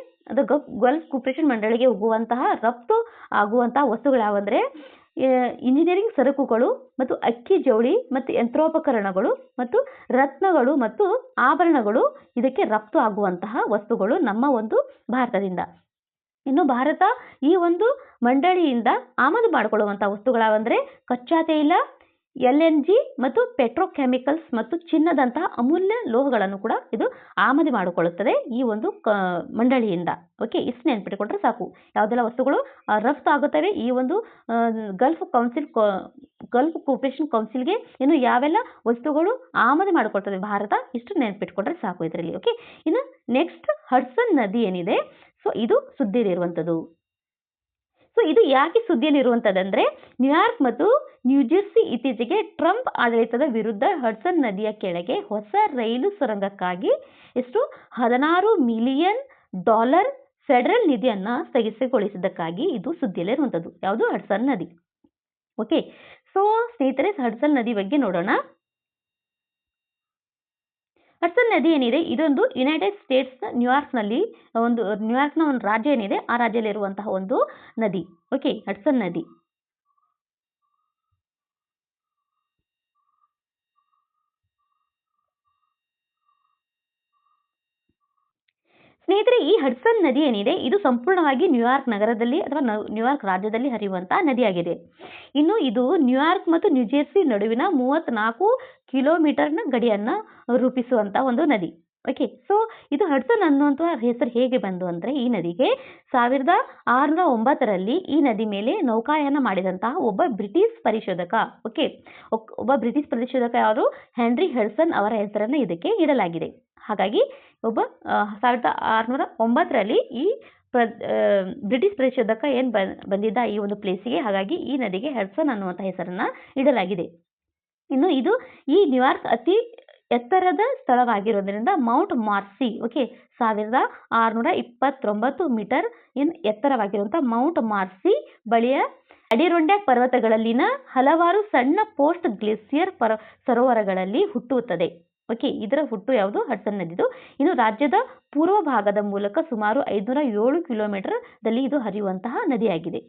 ಗಲ್ಫ್ ಕೋಪರೇಷನ್ ಮಂಡಳಿಗೆ ಹೋಗುವಂತಹ ರಫ್ತು ಆಗುವಂತಹ ವಸ್ತುಗಳು ಯಾವಂದ್ರೆ ಇಂಜಿನಿಯರಿಂಗ್ ಸರಕುಗಳು ಮತ್ತು ಅಕ್ಕಿ, ಜವಳಿ ಮತ್ತು ಯಂತ್ರೋಪಕರಣಗಳು ಮತ್ತು ರತ್ನಗಳು ಮತ್ತು ಆಭರಣಗಳು ಇದಕ್ಕೆ ರಫ್ತು ಆಗುವಂತಹ ವಸ್ತುಗಳು ನಮ್ಮ ಒಂದು ಭಾರತದಿಂದ. ಇನ್ನು ಭಾರತ ಈ ಒಂದು ಮಂಡಳಿಯಿಂದ ಆಮದು ಮಾಡಿಕೊಳ್ಳುವಂತಹ ವಸ್ತುಗಳಾವಂದ್ರೆ ಕಚ್ಚಾ ತೈಲ, LNG ಮತ್ತು ಪೆಟ್ರೋಕೆಮಿಕಲ್ಸ್ ಮತ್ತು ಚಿನ್ನದಂತಹ ಅಮೂಲ್ಯ ಲೋಹಗಳನ್ನು ಕೂಡ ಇದು ಆಮದು ಮಾಡಿಕೊಳ್ಳುತ್ತದೆ ಈ ಒಂದು ಮಂಡಳಿಯಿಂದ. ಓಕೆ, ಇಷ್ಟು ನೆನ್ಪಿಟ್ಕೊಂಡ್ರೆ ಸಾಕು. ಯಾವುದೆಲ್ಲ ವಸ್ತುಗಳು ರಫ್ತು ಆಗುತ್ತವೆ ಈ ಒಂದು ಗಲ್ಫ್ ಕೋಪರೇಷನ್ ಕೌನ್ಸಿಲ್ಗೆ, ಇನ್ನು ಯಾವೆಲ್ಲ ವಸ್ತುಗಳು ಆಮದು ಮಾಡಿಕೊಳ್ತದೆ ಭಾರತ, ಇಷ್ಟು ನೆನ್ಪಿಟ್ಕೊಂಡ್ರೆ ಸಾಕು ಇದರಲ್ಲಿ. ಓಕೆ, ಇನ್ನು ನೆಕ್ಸ್ಟ್ ಹಡ್ಸನ್ ನದಿ ಏನಿದೆ, ಸೊ ಇದು ಸುದ್ದಿಯಲ್ಲಿರುವಂಥದ್ದು. ಸೊ ಇದು ಯಾಕೆ ಸುದ್ದಿಯಲ್ಲಿರುವಂಥದ್ದಂದ್ರೆ ನ್ಯೂಯಾರ್ಕ್ ಮತ್ತು ನ್ಯೂಜೆರ್ಸಿ ಇತ್ತೀಚೆಗೆ ಟ್ರಂಪ್ ಆಡಳಿತದ ವಿರುದ್ಧ ಹಡ್ಸನ್ ನದಿಯ ಕೆಳಗೆ ಹೊಸ ರೈಲು ಸುರಂಗಕ್ಕಾಗಿ $16 ಮಿಲಿಯನ್ ಫೆಡರಲ್ ನಿಧಿಯನ್ನ ಸ್ಥಗಿತಗೊಳಿಸಿದ್ದಕ್ಕಾಗಿ ಇದು ಸುದ್ದಿಯಲ್ಲಿರುವಂಥದ್ದು. ಯಾವುದು? ಹಡ್ಸನ್ ನದಿ. ಓಕೆ, ಸೊ ಸ್ನೇಹಿತರೆ, ಹಡ್ಸನ್ ನದಿ ಬಗ್ಗೆ ನೋಡೋಣ. ಹಡ್ಸನ್ ನದಿ ಏನಿದೆ ಇದೊಂದು ಯುನೈಟೆಡ್ ಸ್ಟೇಟ್ಸ್ನ ನ್ಯೂಯಾರ್ಕ್ನ ಒಂದು ರಾಜ್ಯ ಏನಿದೆ ಆ ರಾಜ್ಯದಲ್ಲಿರುವಂತಹ ಒಂದು ನದಿ. ಓಕೆ, ಹಡ್ಸನ್ ನದಿ. ಸ್ನೇಹಿತರೆ, ಈ ಹಡ್ಸನ್ ನದಿ ಏನಿದೆ ಇದು ಸಂಪೂರ್ಣವಾಗಿ ನ್ಯೂಯಾರ್ಕ್ ನಗರದಲ್ಲಿ ಅಥವಾ ನ್ಯೂಯಾರ್ಕ್ ರಾಜ್ಯದಲ್ಲಿ ಹರಿಯುವಂತಹ ನದಿಯಾಗಿದೆ. ಇನ್ನು ಇದು ನ್ಯೂಯಾರ್ಕ್ ಮತ್ತು ನ್ಯೂಜೆರ್ಸಿ ನಡುವಿನ 34 ಕಿಲೋಮೀಟರ್ನ ಗಡಿಯನ್ನ ರೂಪಿಸುವಂತಹ ಒಂದು ನದಿ. ಓಕೆ, ಸೊ ಇದು ಹಡ್ಸನ್ ಅನ್ನುವಂತಹ ಹೆಸರು ಹೇಗೆ ಬಂದು ಅಂದ್ರೆ ಈ ನದಿಗೆ 1609ರಲ್ಲಿ ಈ ನದಿ ಮೇಲೆ ನೌಕಾಯಾನ ಮಾಡಿದಂತಹ ಒಬ್ಬ ಬ್ರಿಟಿಷ್ ಪರಿಶೋಧಕ. ಓಕೆ, ಒಬ್ಬ ಬ್ರಿಟಿಷ್ ಪರಿಶೋಧಕ ಯಾರು? ಹೆನ್ರಿ ಹಡ್ಸನ್ ಅವರ ಹೆಸರನ್ನು ಇದಕ್ಕೆ ಇಡಲಾಗಿದೆ. ಹಾಗಾಗಿ 1609ರಲ್ಲಿ ಈ ಬ್ರಿಟಿಷ್ ಪರಿಶೋಧಕ ಏನ್ ಬಂದಿದ್ದ ಈ ಒಂದು ಪ್ಲೇಸಿಗೆ, ಹಾಗಾಗಿ ಈ ನದಿಗೆ ಹಡ್ಸನ್ ಅನ್ನುವಂಥ ಹೆಸರನ್ನ ಇಡಲಾಗಿದೆ. ಇನ್ನು ಇದು ಈ ನ್ಯೂಯಾರ್ಕ್ ಅತಿ ಎತ್ತರದ ಸ್ಥಳವಾಗಿರೋದ್ರಿಂದ ಮೌಂಟ್ ಮಾರ್ಸಿ, ಓಕೆ, 1629 ಮೀಟರ್ ಎತ್ತರವಾಗಿರುವಂತಹ ಮೌಂಟ್ ಮಾರ್ಸಿ ಬಳಿಯ ಅಡಿರೊಂಡ್ಯಾಕ್ ಪರ್ವತಗಳಲ್ಲಿನ ಹಲವಾರು ಸಣ್ಣ ಪೋಸ್ಟ್ ಗ್ಲೇಸಿಯರ್ ಸರೋವರಗಳಲ್ಲಿ ಹುಟ್ಟುತ್ತದೆ. ಓಕೆ, ಇದರ ಹುಟ್ಟು ಯಾವುದು? ಹಡ್ಸನ್ ನದಿದು. ಇನ್ನು ರಾಜ್ಯದ ಪೂರ್ವ ಭಾಗದ ಮೂಲಕ ಸುಮಾರು 507 ಕಿಲೋಮೀಟರ್ದಲ್ಲಿ ಇದು ಹರಿಯುವಂತಹ ನದಿಯಾಗಿದೆ.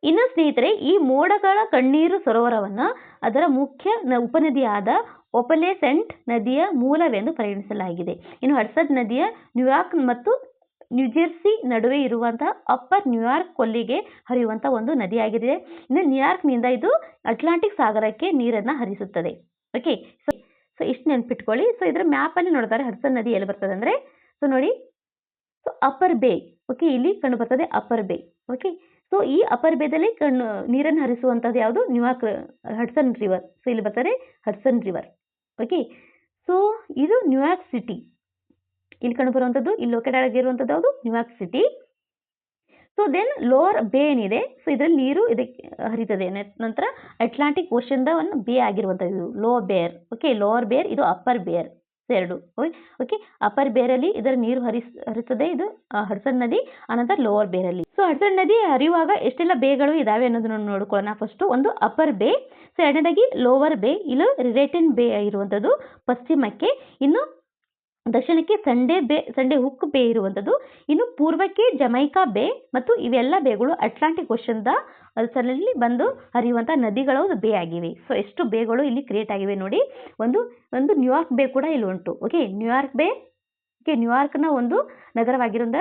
ಇನ್ನು ಸ್ನೇಹಿತರೆ, ಈ ಮೋಡಗಳ ಕಣ್ಣೀರು ಸರೋವರವನ್ನ ಅದರ ಮುಖ್ಯ ಉಪನದಿಯಾದ ಒಪಲೆಸೆಂಟ್ ನದಿಯ ಮೂಲವೆಂದು ಪರಿಗಣಿಸಲಾಗಿದೆ. ಇನ್ನು ಹಡ್ಸನ್ ನದಿಯ ನ್ಯೂಯಾರ್ಕ್ ಮತ್ತು ನ್ಯೂಜೆರ್ಸಿ ನಡುವೆ ಇರುವಂತಹ ಅಪ್ಪರ್ ನ್ಯೂಯಾರ್ಕ್ ಕೊಲ್ಲಿಗೆ ಹರಿಯುವಂತಹ ಒಂದು ನದಿಯಾಗಿದೆ. ಇನ್ನು ನ್ಯೂಯಾರ್ಕ್ನಿಂದ ಇದು ಅಟ್ಲಾಂಟಿಕ್ ಸಾಗರಕ್ಕೆ ನೀರನ್ನ ಹರಿಸುತ್ತದೆ. ಓಕೆ, ಸೊ ಇಷ್ಟು ನೆನ್ಪಿಟ್ಕೊಳ್ಳಿ. ಸೊ ಇದರ ಮ್ಯಾಪ್ ಅಲ್ಲಿ ನೋಡ್ತಾರೆ ಹಡ್ಸನ್ ನದಿ ಎಲ್ಲಿ ಬರ್ತದೆ ಅಂದ್ರೆ, ಸೊ ನೋಡಿ, ಸೊ ಅಪ್ಪರ್ ಬೇ. ಓಕೆ, ಇಲ್ಲಿ ಕಂಡು ಬರ್ತದೆ ಅಪ್ಪರ್ ಬೇ. ಓಕೆ, ಸೊ ಈ ಅಪ್ಪರ್ ಬೇದಲ್ಲಿ ನೀರನ್ನು ಹರಿಸುವಂಥದ್ದು ಯಾವುದು? New York Hudson river. ಸೊ ಇಲ್ಲಿ ಬರ್ತದೆ ಹಡ್ಸನ್ ರಿವರ್. ಓಕೆ, ಸೊ ಇದು ನ್ಯೂಯಾರ್ಕ್ ಸಿಟಿ. ಇಲ್ಲಿ ಕಂಡು ಬರುವಂಥದ್ದು, ಇಲ್ಲಿ ಲೊಕೇಟೆಡ್ ಆಗಿರುವಂಥದ್ದು ಯಾವುದು? New York city. So then lower bay ಏನಿದೆ, ಸೊ ಇದರಲ್ಲಿ ನೀರು ಇದಕ್ಕೆ ಹರಿತದೆ. ನಂತರ ಅಟ್ಲಾಂಟಿಕ್ ಓಷನ್ ಒಂದು ಬೇ ಆಗಿರುವಂಥದ್ದು ಲೋವರ್ ಬೇರ್. ಓಕೆ, ಲೋವರ್ ಬೇರ್, ಇದು ಅಪ್ಪರ್ ಬೇರ್. ಎರಡು. ಓಕೆ, ಅಪ್ಪರ್ ಬೇರಲ್ಲಿ ಇದರ ನೀರು ಹರಿಸ್ತದೆ, ಇದು ಹಡ್ಸನ್ ನದಿ. ಆನಂತರ ಲೋವರ್ ಬೇರಲ್ಲಿ. ಸೊ ಹಡ್ಸನ್ ನದಿ ಹರಿಯುವಾಗ ಎಷ್ಟೆಲ್ಲ ಬೇಗಳು ಇದಾವೆ ಅನ್ನೋದನ್ನ ನೋಡ್ಕೊಳ್ಳೋಣ. ಫಸ್ಟ್ ಒಂದು ಅಪ್ಪರ್ ಬೇ, ಸೊ ಎರಡನೇದಾಗಿ ಲೋವರ್ ಬೇ, ಇಲ್ಲಿ ರಿಲೇಟನ್ ಬೇ ಇರುವಂಥದ್ದು ಪಶ್ಚಿಮಕ್ಕೆ, ಇನ್ನು ದಕ್ಷಿಣಕ್ಕೆ ಸಂಡೆ ಹುಕ್ ಬೇ ಇರುವಂಥದ್ದು, ಇನ್ನು ಪೂರ್ವಕ್ಕೆ ಜಮೈಕಾ ಬೇ, ಮತ್ತು ಇವೆಲ್ಲ ಬೇಗಳು ಅಟ್ಲಾಂಟಿಕ್ ಓಷನ್ದ ಸರಲ್ಲಿ ಬಂದು ಹರಿಯುವಂಥ ನದಿಗಳ ಒಂದು ಬೇ ಆಗಿವೆ. ಸೊ ಎಷ್ಟು ಬೇಗಳು ಇಲ್ಲಿ ಕ್ರಿಯೇಟ್ ಆಗಿವೆ ನೋಡಿ. ಒಂದು ನ್ಯೂಯಾರ್ಕ್ ಬೇ ಕೂಡ ಇಲ್ಲಿ ಉಂಟು. ಓಕೆ, ನ್ಯೂಯಾರ್ಕ್ ಬೇ, ಓಕೆ, ನ್ಯೂಯಾರ್ಕ್ನ ಒಂದು ನಗರವಾಗಿರೋದ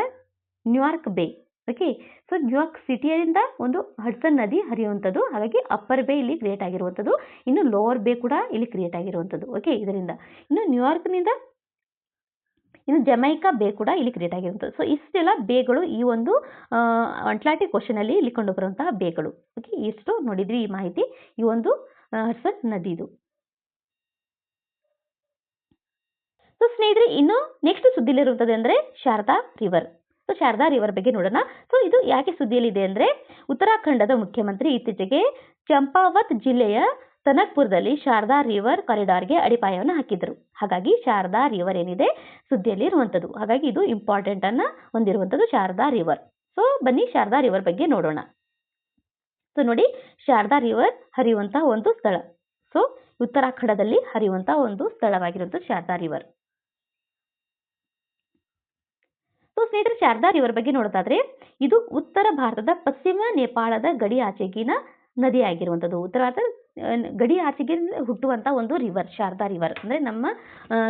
ನ್ಯೂಯಾರ್ಕ್ ಬೇ. ಓಕೆ, ಸೊ ನ್ಯೂಯಾರ್ಕ್ ಸಿಟಿಯಿಂದ ಒಂದು ಹಡ್ಸನ್ ನದಿ ಹರಿಯುವಂಥದ್ದು, ಹಾಗಾಗಿ ಅಪ್ಪರ್ ಬೇ ಇಲ್ಲಿ ಕ್ರಿಯೇಟ್ ಆಗಿರುವಂಥದ್ದು. ಇನ್ನು ಲೋವರ್ ಬೇ ಕೂಡ ಇಲ್ಲಿ ಕ್ರಿಯೇಟ್ ಆಗಿರುವಂಥದ್ದು. ಓಕೆ, ಇದರಿಂದ ಇನ್ನು ನ್ಯೂಯಾರ್ಕ್ನಿಂದ ಇನ್ನು ಜಮೈಕಾ ಬೇ ಕೂಡ ಇಲ್ಲಿ ಕ್ರಿಯೇಟ್ ಆಗಿರುವಂಥದ್ದು. ಸೊ ಇಷ್ಟೆಲ್ಲ ಬೇಗಳು ಈ ಒಂದು ಅಟ್ಲಾಂಟಿಕ್ ಓಷನಲ್ಲಿ ಇಲ್ಲಿ ಕೊಂಡು ಬರುವಂತಹ ಬೇಗಳು. ಓಕೆ, ಇಷ್ಟು ನೋಡಿದ್ವಿ ಈ ಮಾಹಿತಿ ಈ ಒಂದು ಹಡ್ಸನ್ ನದಿದು. ಸೊ ಸ್ನೇಹಿತರೆ, ಇನ್ನು ನೆಕ್ಸ್ಟ್ ಸುದ್ದಿಲಿರುತ್ತದೆ ಅಂದರೆ Sharada river. So Sharada river ಬಗ್ಗೆ ನೋಡೋಣ. ಸೊ ಇದು ಯಾಕೆ ಸುದ್ದಿಯಲ್ಲಿದೆ ಅಂದರೆ, ಉತ್ತರಾಖಂಡದ ಮುಖ್ಯಮಂತ್ರಿ ಇತ್ತೀಚೆಗೆ ಚಂಪಾವತ್ ಜಿಲ್ಲೆಯ ತನಕ್ಪುರದಲ್ಲಿ ಶಾರದಾ ರಿವರ್ ಕಾರಿಡಾರ್ಗೆ ಅಡಿಪಾಯವನ್ನು ಹಾಕಿದ್ರು. ಹಾಗಾಗಿ ಶಾರದಾ ರಿವರ್ ಏನಿದೆ ಸುದ್ದಿಯಲ್ಲಿ ಇರುವಂಥದ್ದು. ಹಾಗಾಗಿ ಇದು ಇಂಪಾರ್ಟೆಂಟ್ ಅನ್ನ ಹೊಂದಿರುವಂಥದ್ದು ಶಾರದಾ ರಿವರ್. ಸೊ ಬನ್ನಿ ಶಾರದಾ ರಿವರ್ ಬಗ್ಗೆ ನೋಡೋಣ. ಸೊ ನೋಡಿ, ಶಾರದಾ ರಿವರ್ ಹರಿಯುವಂತಹ ಒಂದು ಸ್ಥಳ. ಸೊ ಉತ್ತರಾಖಂಡದಲ್ಲಿ ಹರಿಯುವಂತಹ ಒಂದು ಸ್ಥಳವಾಗಿರುವಂಥದ್ದು ಶಾರದಾ ರಿವರ್. ಸೊ ಸ್ನೇಹಿತರೆ, ಶಾರದಾ ರಿವರ್ ಬಗ್ಗೆ ನೋಡೋದಾದ್ರೆ, ಇದು ಉತ್ತರ ಭಾರತದ ಪಶ್ಚಿಮ ನೇಪಾಳದ ಗಡಿ ಆಚೆಗಿನ ನದಿ ಆಗಿರುವಂಥದ್ದು. ಉತ್ತರ ಭಾರತ ಗಡಿ ಆಚೆಗೆ ಹುಟ್ಟುವಂಥ ಒಂದು ರಿವರ್ ಶಾರದಾ ರಿವರ್. ಅಂದರೆ ನಮ್ಮ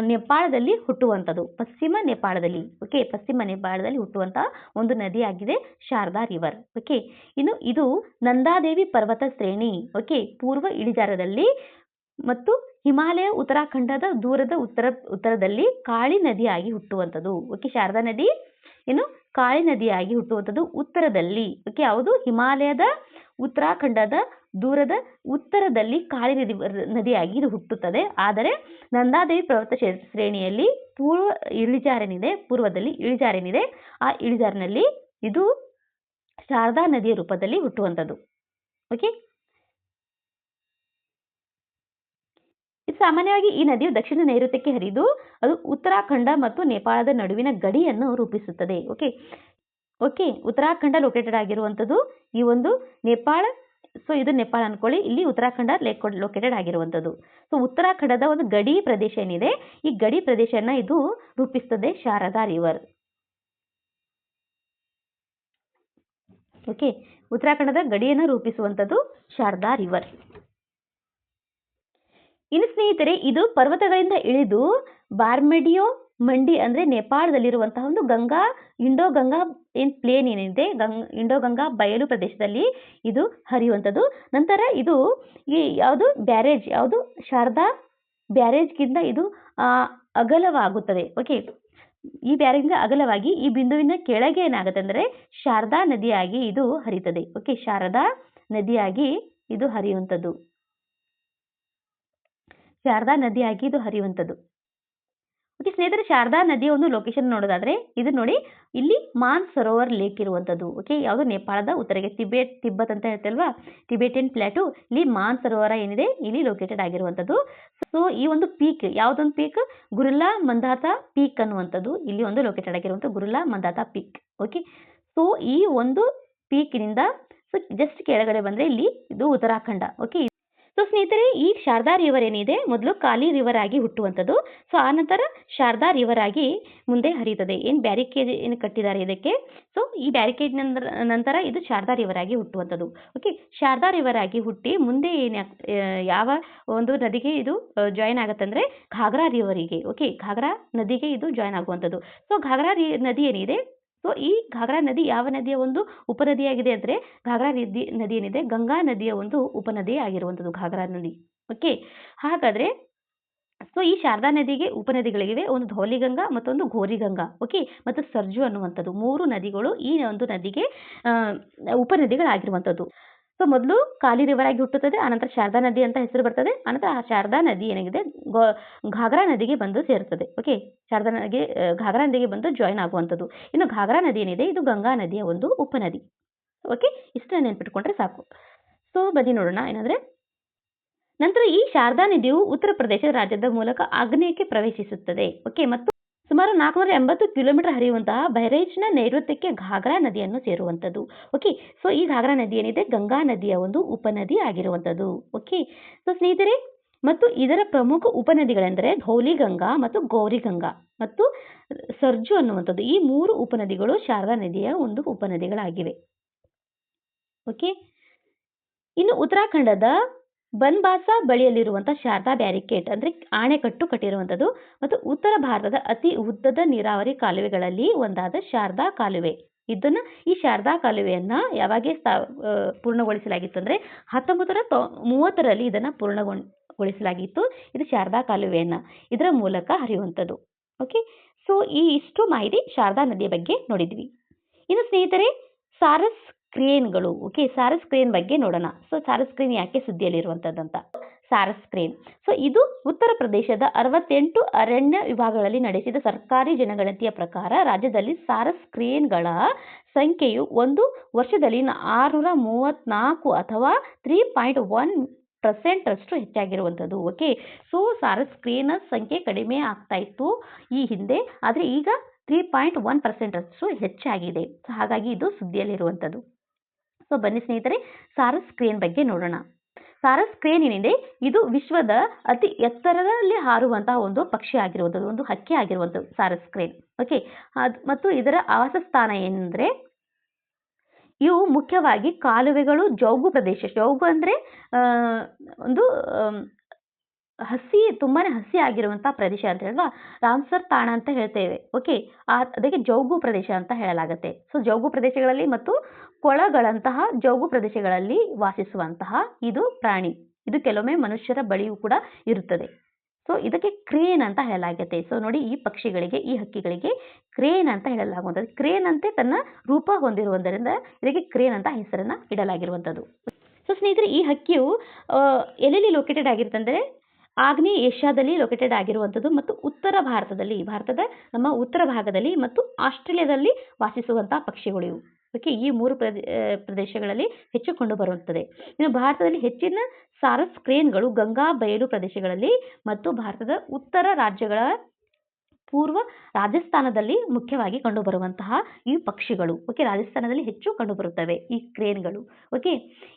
ನೇಪಾಳದಲ್ಲಿ ಹುಟ್ಟುವಂಥದ್ದು, ಪಶ್ಚಿಮ ನೇಪಾಳದಲ್ಲಿ. ಓಕೆ, ಪಶ್ಚಿಮ ನೇಪಾಳದಲ್ಲಿ ಹುಟ್ಟುವಂಥ ಒಂದು ನದಿ ಆಗಿದೆ ಶಾರದಾ ರಿವರ್. ಓಕೆ, ಇನ್ನು ಇದು ನಂದಾದೇವಿ ಪರ್ವತ ಶ್ರೇಣಿ, ಓಕೆ, ಪೂರ್ವ ಇಳಿಜಾರದಲ್ಲಿ ಮತ್ತು ಹಿಮಾಲಯ ಉತ್ತರಾಖಂಡದ ದೂರದ ಉತ್ತರದಲ್ಲಿ ಕಾಳಿ ನದಿಯಾಗಿ ಹುಟ್ಟುವಂಥದ್ದು. ಓಕೆ, ಶಾರದಾ ನದಿ ಏನು ಕಾಳಿ ನದಿಯಾಗಿ ಹುಟ್ಟುವಂಥದ್ದು ಉತ್ತರದಲ್ಲಿ. ಓಕೆ, ಯಾವುದು ಹಿಮಾಲಯದ ಉತ್ತರಾಖಂಡದ ದೂರದ ಉತ್ತರದಲ್ಲಿ ಕಾಳಿ ನದಿಯಾಗಿ ಇದು ಹುಟ್ಟುತ್ತದೆ. ಆದರೆ ನಂದಾದೇವಿ ಪರ್ವತ ಶ್ರೇಣಿಯಲ್ಲಿ ಪೂರ್ವದಲ್ಲಿ ಇಳಿಜಾರೇನಿದೆ, ಆ ಇಳಿಜಾರಿನಲ್ಲಿ ಇದು ಶಾರದಾ ನದಿಯ ರೂಪದಲ್ಲಿ ಹುಟ್ಟುವಂಥದ್ದು. ಓಕೆ, ಸಾಮಾನ್ಯವಾಗಿ ಈ ನದಿಯು ದಕ್ಷಿಣ ನೈಋತ್ಯಕ್ಕೆ ಹರಿದು ಅದು ಉತ್ತರಾಖಂಡ ಮತ್ತು ನೇಪಾಳದ ನಡುವಿನ ಗಡಿಯನ್ನು ರೂಪಿಸುತ್ತದೆ. ಓಕೆ, ಉತ್ತರಾಖಂಡ ಲೊಕೇಟೆಡ್ ಆಗಿರುವಂಥದ್ದು ಈ ಒಂದು ನೇಪಾಳ. ಸೊ ಇದು ನೇಪಾಳ ಅನ್ಕೊಳ್ಳಿ, ಇಲ್ಲಿ ಉತ್ತರಾಖಂಡ ಲೊಕೇಟೆಡ್ ಆಗಿರುವಂಥದ್ದು. ಸೊ ಉತ್ತರಾಖಂಡದ ಒಂದು ಗಡಿ ಪ್ರದೇಶ ಏನಿದೆ, ಈ ಗಡಿ ಪ್ರದೇಶನ ಇದು ರೂಪಿಸುತ್ತದೆ ಶಾರದಾ ರಿವರ್. ಓಕೆ, ಉತ್ತರಾಖಂಡದ ಗಡಿಯನ್ನು ರೂಪಿಸುವಂಥದ್ದು ಶಾರದಾ ರಿವರ್. ಇನ್ನು ಸ್ನೇಹಿತರೆ, ಇದು ಪರ್ವತಗಳಿಂದ ಇಳಿದು ಬಾರ್ಮೆಡಿಯೋ ಮಂಡಿ ಅಂದರೆ ನೇಪಾಳದಲ್ಲಿರುವಂತಹ ಒಂದು ಇಂಡೋ ಗಂಗಾ ಪ್ಲೇನ್ ಏನಿದೆ, ಇಂಡೋ ಗಂಗಾ ಬಯಲು ಪ್ರದೇಶದಲ್ಲಿ ಇದು ಹರಿಯುವಂಥದ್ದು. ನಂತರ ಇದು ಯಾವುದು ಶಾರದಾ ಬ್ಯಾರೇಜ್ಗಿಂತ ಇದು ಅಗಲವಾಗುತ್ತದೆ. ಓಕೆ, ಈ ಬ್ಯಾರೇಜ್ನ ಅಗಲವಾಗಿ ಈ ಬಿಂದುವಿನ ಕೆಳಗೆ ಏನಾಗುತ್ತೆ ಅಂದರೆ ಶಾರದಾ ನದಿಯಾಗಿ ಇದು ಹರಿಯುತ್ತದೆ. ಓಕೆ, ಶಾರದಾ ನದಿಯಾಗಿ ಇದು ಹರಿಯುವಂಥದ್ದು. ಶಾರದಾ ನದಿಯಾಗಿ ಇದು ಹರಿಯುವಂಥದ್ದು. ಓಕೆ ಸ್ನೇಹಿತರೆ, ಶಾರದಾ ನದಿಯ ಒಂದು ಲೊಕೇಶನ್ ನೋಡೋದಾದ್ರೆ, ಇದು ನೋಡಿ, ಇಲ್ಲಿ ಮಾನ್ ಸರೋವರ್ ಲೇಕ್ ಇರುವಂಥದ್ದು. ಓಕೆ, ಯಾವುದು ನೇಪಾಳದ ಉತ್ತರಗೆ ತಿಬ್ಬತ್ ಅಂತ ಹೇಳ್ತಲ್ವಾ, ಟಿಬೆಟಿಯನ್ ಪ್ಲಾಟು, ಇಲ್ಲಿ ಮಾನ್ ಸರೋವರ ಏನಿದೆ ಇಲ್ಲಿ ಲೊಕೇಟೆಡ್ ಆಗಿರುವಂಥದ್ದು. ಸೊ ಈ ಒಂದು ಪೀಕ್, ಯಾವುದೊಂದು ಪೀಕ್, ಗುರುಲಾ ಮಂದಾತಾ ಪೀಕ್ ಅನ್ನುವಂಥದ್ದು ಇಲ್ಲಿ ಒಂದು ಲೊಕೇಟೆಡ್ ಆಗಿರುವಂಥ ಗುರುಲಾ ಮಂದಾತಾ ಪೀಕ್. ಓಕೆ, ಸೊ ಈ ಒಂದು ಪೀಕ್ನಿಂದ ಸೊ ಜಸ್ಟ್ ಕೆಳಗಡೆ ಬಂದರೆ ಇಲ್ಲಿ ಇದು ಉತ್ತರಾಖಂಡ. ಓಕೆ, ಸೊ ಸ್ನೇಹಿತರೆ, ಈ ಶಾರದಾ ರಿವರ್ ಏನಿದೆ ಮೊದಲು ಕಾಲಿ ರಿವರ್ ಆಗಿ ಹುಟ್ಟುವಂಥದ್ದು. ಸೊ ಆನಂತರ ಶಾರದಾ ರಿವರ್ ಆಗಿ ಮುಂದೆ ಹರಿಯುತ್ತದೆ. ಏನು ಬ್ಯಾರಿಕೇಡ್ ಏನು ಕಟ್ಟಿದ್ದಾರೆ ಇದಕ್ಕೆ, ಸೊ ಈ ಬ್ಯಾರಿಕೇಡ್ ನಂತರ ಇದು ಶಾರದಾ ರಿವರ್ ಆಗಿ ಹುಟ್ಟುವಂಥದ್ದು. ಓಕೆ, ಶಾರದಾ ರಿವರ್ ಆಗಿ ಹುಟ್ಟಿ ಮುಂದೆ ಯಾವ ಒಂದು ನದಿಗೆ ಇದು ಜಾಯಿನ್ ಆಗುತ್ತೆ ಅಂದರೆ ಘಾಗ್ರಾ ರಿವರಿಗೆ. ಓಕೆ, ಘಾಗ್ರಾ ನದಿಗೆ ಇದು ಜಾಯಿನ್ ಆಗುವಂಥದ್ದು. ಸೊ ಘಾಗ್ರಾ ನದಿ ಏನಿದೆ, ಸೊ ಈ ಘಾಗ್ರಾ ನದಿ ಯಾವ ನದಿಯ ಒಂದು ಉಪನದಿಯಾಗಿದೆ ಅಂದರೆ ಘಾಗ್ರಾ ನದಿ ಏನಿದೆ ಗಂಗಾ ನದಿಯ ಒಂದು ಉಪನದಿ ಆಗಿರುವಂಥದ್ದು ಘಾಗ್ರಾ ನದಿ. ಓಕೆ, ಹಾಗಾದರೆ ಸೊ ಈ ಶಾರದಾ ನದಿಗೆ ಉಪನದಿಗಳಿವೆ, ಒಂದು ಧೌಲಿಗಂಗಾ ಮತ್ತೊಂದು ಘೋರಿಗಂಗಾ. ಓಕೆ, ಮತ್ತು ಸರ್ಜು ಅನ್ನುವಂಥದ್ದು 3 ನದಿಗಳು ಈ ಒಂದು ನದಿಗೆ ಉಪನದಿಗಳಾಗಿರುವಂಥದ್ದು. ಸೊ ಮೊದಲು ಕಾಲಿ ರಿವರ್ ಆಗಿ ಹುಟ್ಟುತ್ತದೆ, ಆನಂತರ ಶಾರದಾ ನದಿ ಅಂತ ಹೆಸರು ಬರ್ತದೆ. ಆನಂತರ ಆ ಶಾರದಾ ನದಿ ಏನಾಗಿದೆ ಘಾಗ್ರಾ ನದಿಗೆ ಬಂದು ಸೇರುತ್ತದೆ. ಓಕೆ, ಘಾಗ್ರಾ ನದಿಗೆ ಬಂದು ಜಾಯಿನ್ ಆಗುವಂಥದ್ದು. ಇನ್ನು ಘಾಗ್ರಾ ನದಿ ಏನಿದೆ ಇದು ಗಂಗಾ ನದಿಯ ಒಂದು ಉಪನದಿ. ಓಕೆ, ಇಷ್ಟು ನೆನ್ಪಿಟ್ಕೊಂಡ್ರೆ ಸಾಕು. ಸೊ ಬನ್ನಿ ನೋಡೋಣ ಏನಂದರೆ ನಂತರ ಈ ಶಾರದಾ ನದಿಯು ಉತ್ತರ ಪ್ರದೇಶ ರಾಜ್ಯದ ಮೂಲಕ ಆಗ್ನೇಯಕ್ಕೆ ಪ್ರವೇಶಿಸುತ್ತದೆ. ಓಕೆ, ಮತ್ತು ಸುಮಾರು 480 ಕಿಲೋಮೀಟರ್ ಹರಿಯುವಂತಹ ಬಹ್ರೈಚ್ನ ನೈಋತ್ಯಕ್ಕೆ ಘಾಗ್ರಾ ನದಿಯನ್ನು ಸೇರುವಂಥದ್ದು. ಓಕೆ, ಸೊ ಈ ಘಾಗ್ರಾ ನದಿ ಏನಿದೆ ಗಂಗಾ ನದಿಯ ಒಂದು ಉಪನದಿ ಆಗಿರುವಂಥದ್ದು. ಓಕೆ, ಸೊ ಸ್ನೇಹಿತರೆ, ಮತ್ತು ಇದರ ಪ್ರಮುಖ ಉಪನದಿಗಳೆಂದರೆ ಧೌಲಿಗಂಗಾ ಮತ್ತು ಗೌರಿಗಂಗಾ ಮತ್ತು ಸರ್ಜು ಅನ್ನುವಂಥದ್ದು. ಈ 3 ಉಪನದಿಗಳು ಶಾರದಾ ನದಿಯ ಒಂದು ಉಪನದಿಗಳಾಗಿವೆ. ಓಕೆ, ಇನ್ನು ಉತ್ತರಾಖಂಡದ ಬನ್ಬಾಸಾ ಬಳಿಯಲ್ಲಿರುವಂತಹ ಶಾರದಾ ಬ್ಯಾರಿಕೇಡ್ ಅಂದ್ರೆ ಆಣೆಕಟ್ಟು ಕಟ್ಟಿರುವಂಥದ್ದು ಮತ್ತು ಉತ್ತರ ಭಾರತದ ಅತಿ ಉದ್ದದ ನೀರಾವರಿ ಕಾಲುವೆಗಳಲ್ಲಿ ಒಂದಾದ ಶಾರದಾ ಕಾಲುವೆ. ಈ ಶಾರದಾ ಕಾಲುವೆಯನ್ನ ಯಾವಾಗ ಪೂರ್ಣಗೊಳಿಸಲಾಗಿತ್ತು ಅಂದ್ರೆ 1930ರಲ್ಲಿ ಇದನ್ನ ಪೂರ್ಣಗೊಳಿಸಲಾಗಿತ್ತು. ಇದು ಶಾರದಾ ಕಾಲುವೆಯನ್ನ ಇದರ ಮೂಲಕ ಹರಿಯುವಂಥದ್ದು. ಓಕೆ, ಸೊ ಈ ಇಷ್ಟು ಮಾಹಿತಿ ಶಾರದಾ ನದಿಯ ಬಗ್ಗೆ ನೋಡಿದ್ವಿ. ಇನ್ನು ಸ್ನೇಹಿತರೆ, ಸಾರಸ್ ಕ್ರೇನ್ಗಳು. ಓಕೆ, ಸಾರಸ್ ಕ್ರೇನ್ ಬಗ್ಗೆ ನೋಡೋಣ. ಸೊ ಸಾರಸ್ ಕ್ರೇನ್ ಯಾಕೆ ಸುದ್ದಿಯಲ್ಲಿರುವಂಥದ್ದಂತ. ಸಾರಸ್ ಕ್ರೇನ್, ಸೊ ಇದು ಉತ್ತರ ಪ್ರದೇಶದ 68 ಅರಣ್ಯ ವಿಭಾಗಗಳಲ್ಲಿ ನಡೆಸಿದ ಸರ್ಕಾರಿ ಜನಗಣತಿಯ ಪ್ರಕಾರ ರಾಜ್ಯದಲ್ಲಿ ಸಾರಸ್ ಕ್ರೇನ್ಗಳ ಸಂಖ್ಯೆಯು ಒಂದು ವರ್ಷದಲ್ಲಿ 634 ಅಥವಾ 3.1% ಅಷ್ಟು ಹೆಚ್ಚಾಗಿರುವಂಥದ್ದು. ಓಕೆ, ಸೊ ಸಾರಸ್ ಕ್ರೇನ್ ಸಂಖ್ಯೆ ಕಡಿಮೆ ಆಗ್ತಾ ಇತ್ತು ಈ ಹಿಂದೆ, ಆದರೆ ಈಗ 3.1% ಅಷ್ಟು ಹೆಚ್ಚಾಗಿದೆ. ಸೊ ಹಾಗಾಗಿ ಇದು ಸುದ್ದಿಯಲ್ಲಿರುವಂಥದ್ದು. ಸೊ ಬನ್ನಿ ಸ್ನೇಹಿತರೆ, ಸಾರಸ್ ಕ್ರೇನ್ ಬಗ್ಗೆ ನೋಡೋಣ. ಸಾರಸ್ ಕ್ರೇನ್ ಏನಿದೆ ಇದು ವಿಶ್ವದ ಅತಿ ಎತ್ತರದಲ್ಲಿ ಹಾರುವಂತಹ ಒಂದು ಪಕ್ಷಿ ಆಗಿರುವಂಥದ್ದು, ಒಂದು ಹಕ್ಕಿ ಆಗಿರುವಂಥದ್ದು ಸಾರಸ್ ಕ್ರೇನ್. ಓಕೆ, ಮತ್ತು ಇದರ ಆವಾಸಸ್ಥಾನ ಏನಂದ್ರೆ ಇವು ಮುಖ್ಯವಾಗಿ ಕಾಲುವೆಗಳು, ಜೌಗು ಪ್ರದೇಶ. ಜೌಗು ಅಂದ್ರೆ ಒಂದು ತುಂಬಾನೇ ಹಸಿ ಆಗಿರುವಂತಹ ಪ್ರದೇಶ ಅಂತ ಹೇಳುವ ರಾಮ್ಸರ್ ತಾಣ ಅಂತ ಹೇಳ್ತೇವೆ. ಓಕೆ, ಅದಕ್ಕೆ ಜೌಗು ಪ್ರದೇಶ ಅಂತ ಹೇಳಲಾಗುತ್ತೆ. ಸೊ ಜೌಗು ಪ್ರದೇಶಗಳಲ್ಲಿ ಮತ್ತು ಕೊಳಗಳಂತಹ ಜೌಗು ಪ್ರದೇಶಗಳಲ್ಲಿ ವಾಸಿಸುವಂತಹ ಇದು ಪ್ರಾಣಿ. ಇದು ಕೆಲವೊಮ್ಮೆ ಮನುಷ್ಯರ ಬಳಿಯೂ ಕೂಡ ಇರುತ್ತದೆ. ಸೊ ಇದಕ್ಕೆ ಕ್ರೇನ್ ಅಂತ ಹೇಳಲಾಗುತ್ತೆ. ಸೊ ನೋಡಿ, ಈ ಪಕ್ಷಿಗಳಿಗೆ, ಈ ಹಕ್ಕಿಗಳಿಗೆ ಕ್ರೇನ್ ಅಂತ ಹೇಳಲಾಗುವಂಥದ್ದು. ಕ್ರೇನ್ ಅಂತೆ ತನ್ನ ರೂಪ ಹೊಂದಿರುವುದರಿಂದ ಇದಕ್ಕೆ ಕ್ರೇನ್ ಅಂತ ಹೆಸರನ್ನ ಇಡಲಾಗಿರುವಂಥದ್ದು. ಸೊ ಸ್ನೇಹಿತರೆ, ಈ ಹಕ್ಕಿಯು ಎಲ್ಲೆಲ್ಲಿ ಲೊಕೇಟೆಡ್ ಆಗಿರುತ್ತೆ ಅಂದರೆ ಆಗ್ನೇಯ ಏಷ್ಯಾದಲ್ಲಿ ಲೊಕೇಟೆಡ್ ಆಗಿರುವಂಥದ್ದು ಮತ್ತು ಉತ್ತರ ಭಾರತದ ನಮ್ಮ ಉತ್ತರ ಭಾಗದಲ್ಲಿ ಮತ್ತು ಆಸ್ಟ್ರೇಲಿಯಾದಲ್ಲಿ ವಾಸಿಸುವಂತಹ ಪಕ್ಷಿಗಳು ಇವು. ಓಕೆ, ಈ 3 ಪ್ರದೇಶಗಳಲ್ಲಿ ಹೆಚ್ಚು ಕಂಡು ಬರುತ್ತದೆ. ಇನ್ನು ಭಾರತದಲ್ಲಿ ಹೆಚ್ಚಿನ ಸಾರಸ್ ಕ್ರೇನ್ಗಳು ಗಂಗಾ ಬಯಲು ಪ್ರದೇಶಗಳಲ್ಲಿ ಮತ್ತು ಭಾರತದ ಉತ್ತರ ರಾಜ್ಯಗಳ ಪೂರ್ವ ರಾಜಸ್ಥಾನದಲ್ಲಿ ಮುಖ್ಯವಾಗಿ ಕಂಡುಬರುವಂತಹ ಈ ಪಕ್ಷಿಗಳು. ಓಕೆ, ರಾಜಸ್ಥಾನದಲ್ಲಿ ಹೆಚ್ಚು ಕಂಡುಬರುತ್ತವೆ ಈ ಕ್ರೇನ್ಗಳು. ಓಕೆ,